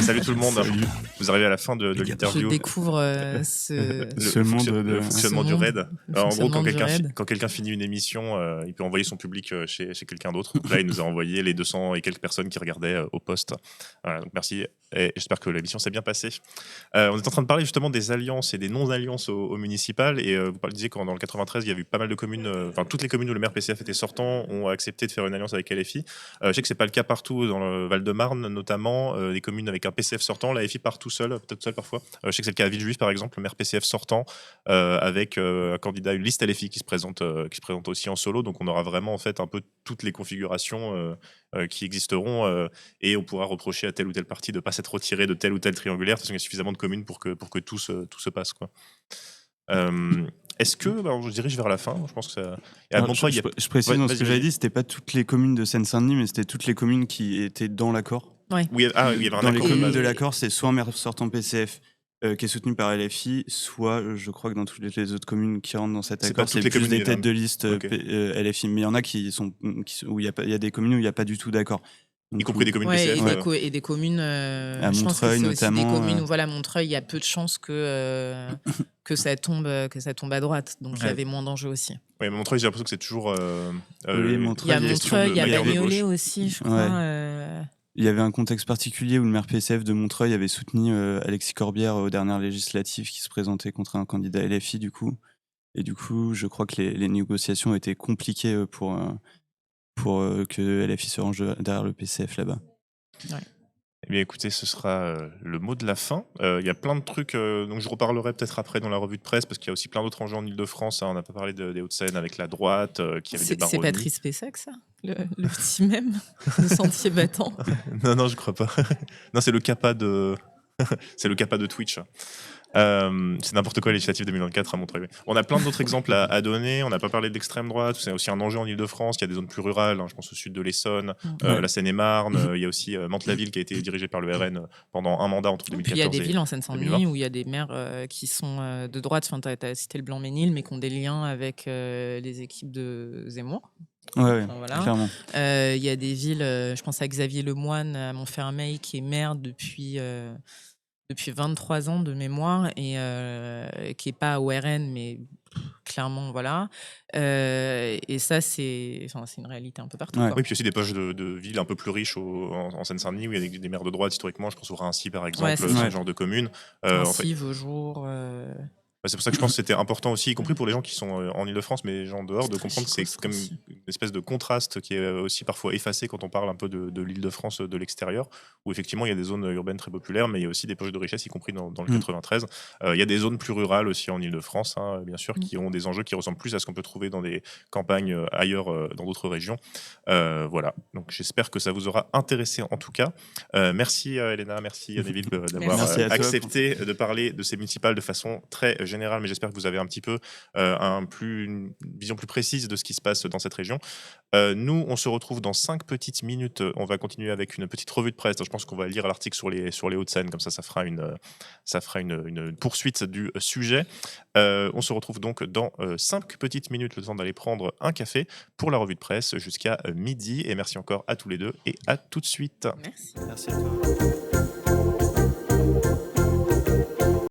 Salut tout le monde. Salut. Vous arrivez à la fin de Je l'interview. découvre ce Ce monde Le fonctionnement ce du monde, raid. le Alors, en gros, fonctionnement du raid. quand quelqu'un finit une émission, il peut envoyer son public chez quelqu'un d'autre. Donc là, il nous a envoyé les 200 et quelques personnes qui regardaient au poste. Voilà, donc merci et j'espère que l'émission s'est bien passée. On est en train de parler justement des alliances et des non-alliances au municipal. Et vous disiez que dans le 93, il y a eu pas mal de communes, enfin toutes les communes où le maire PCF était sortant ont accepté de faire une alliance avec LFI. Je sais que c'est pas le cas partout dans le Val-de-Marne, notamment des communes avec un PCF sortant. La FI part tout seul, peut-être seul parfois. Je sais que c'est le cas à Villejuif par exemple, le maire PCF sortant avec un candidat, une liste LFI qui se présente aussi en solo. Donc on aura vraiment en fait un peu toutes les configurations qui existeront et on pourra reprocher à tel ou tel parti de ne pas s'être retiré de tel ou tel triangulaire. De toute façon, il y a suffisamment de communes pour que tout se passe, quoi. Est-ce que, alors, je dirige vers la fin, je pense que ça. Et à Alors, Montreuil, il y a- je précise Ouais, dans ce vas-y, que j'avais vas-y. dit, c'était pas toutes les communes de Seine-Saint-Denis, mais c'était toutes les communes qui étaient dans l'accord. Oui, il y avait un Dans les accord de communes base. de l'accord, c'est soit un maire sortant PCF qui est soutenu par LFI, soit je crois que dans toutes les autres communes qui rentrent dans cet C'est pas accord, toutes c'est les plus communes, des il y en a têtes de liste Ok. LFI. Mais il y en a où il y a des communes où il n'y a pas du tout d'accord. Y compris des communes Ouais, PCF. et des communes. À Je pense que Montreuil c'est aussi des notamment, communes où voilà, Montreuil, il y a peu de chances que ça tombe à droite. Donc il y Ouais. avait moins d'enjeux aussi. Oui, mais Montreuil, j'ai l'impression que c'est toujours. Oui, Il y Montreuil, a question de Montreuil, il y a bagarre de Bagnolet gauche. aussi, je crois. Ouais. Il y avait un contexte particulier où le maire PCF de Montreuil avait soutenu Alexis Corbière aux dernières législatives qui se présentait contre un candidat LFI du coup. Et du coup, je crois que les négociations étaient compliquées pour que LFI se range derrière le PCF là-bas. Ouais. Eh bien, écoutez, ce sera le mot de la fin. Il y a plein de trucs, donc je reparlerai peut-être après dans la revue de presse, parce qu'il y a aussi plein d'autres enjeux en Ile-de-France. On n'a pas parlé des Hauts-de-Seine avec la droite, qui avait des C'est baronnies. Patrice Pessac, ça le petit même, le sentier battant. Non, je crois pas. Non, c'est le CAPA de... c'est le CAPA de Twitch. C'est n'importe quoi, législative 2024 à Montreuil. On a plein d'autres exemples à donner. On n'a pas parlé d'extrême droite. C'est aussi un enjeu en Ile-de-France. Il y a des zones plus rurales. Je pense au sud de l'Essonne, Ouais. la Seine-et-Marne. Il y a aussi Mantes-la-Ville qui a été dirigée par le RN pendant un mandat entre Puis 2014 il y a des et villes en 2020. Seine-Saint-Denis où il y a des maires qui sont de droite. Enfin, tu as cité le Blanc-Ménil, mais qui ont des liens avec les équipes de Zemmour. Ouais, Enfin, voilà. clairement. Il y a des villes, je pense à Xavier Lemoine à Montfermeil, qui est maire depuis 23 ans de mémoire et qui n'est pas au RN, mais clairement, voilà. Et ça, c'est une réalité un peu partout. Ouais. Quoi. Oui, puis aussi des poches de villes un peu plus riches en Seine-Saint-Denis où il y a des maires de droite historiquement. Je pense au Raincy par exemple, c'est ce ça. genre de commune. En fait, Ainsi, Vaujour. c'est pour ça que je pense que c'était important aussi, y compris pour les gens qui sont en Ile-de-France, mais les gens dehors, C'est de très comprendre que c'est chicostre comme aussi. une espèce de contraste qui est aussi parfois effacé quand on parle un peu de l'Île-de-France de l'extérieur, où effectivement il y a des zones urbaines très populaires, mais il y a aussi des poches de richesse, y compris dans le 93. Il y a des zones plus rurales aussi en Île-de-France, bien sûr, qui ont des enjeux qui ressemblent plus à ce qu'on peut trouver dans des campagnes ailleurs, dans d'autres régions. Voilà, donc j'espère que ça vous aura intéressé en tout cas. Merci Elena, merci Neville d'avoir Merci à toi. accepté de parler de ces municipales de façon très générale, mais j'espère que vous avez un petit peu une vision plus précise de ce qui se passe dans cette région. Nous, on se retrouve dans 5 petites minutes. On va continuer avec une petite revue de presse. Je pense qu'on va lire l'article sur les Hauts-de-Seine, comme ça fera une poursuite du sujet. On se retrouve donc dans 5 petites minutes, le temps d'aller prendre un café pour la revue de presse jusqu'à midi. Et merci encore à tous les deux et à tout de suite. Merci. Merci à toi.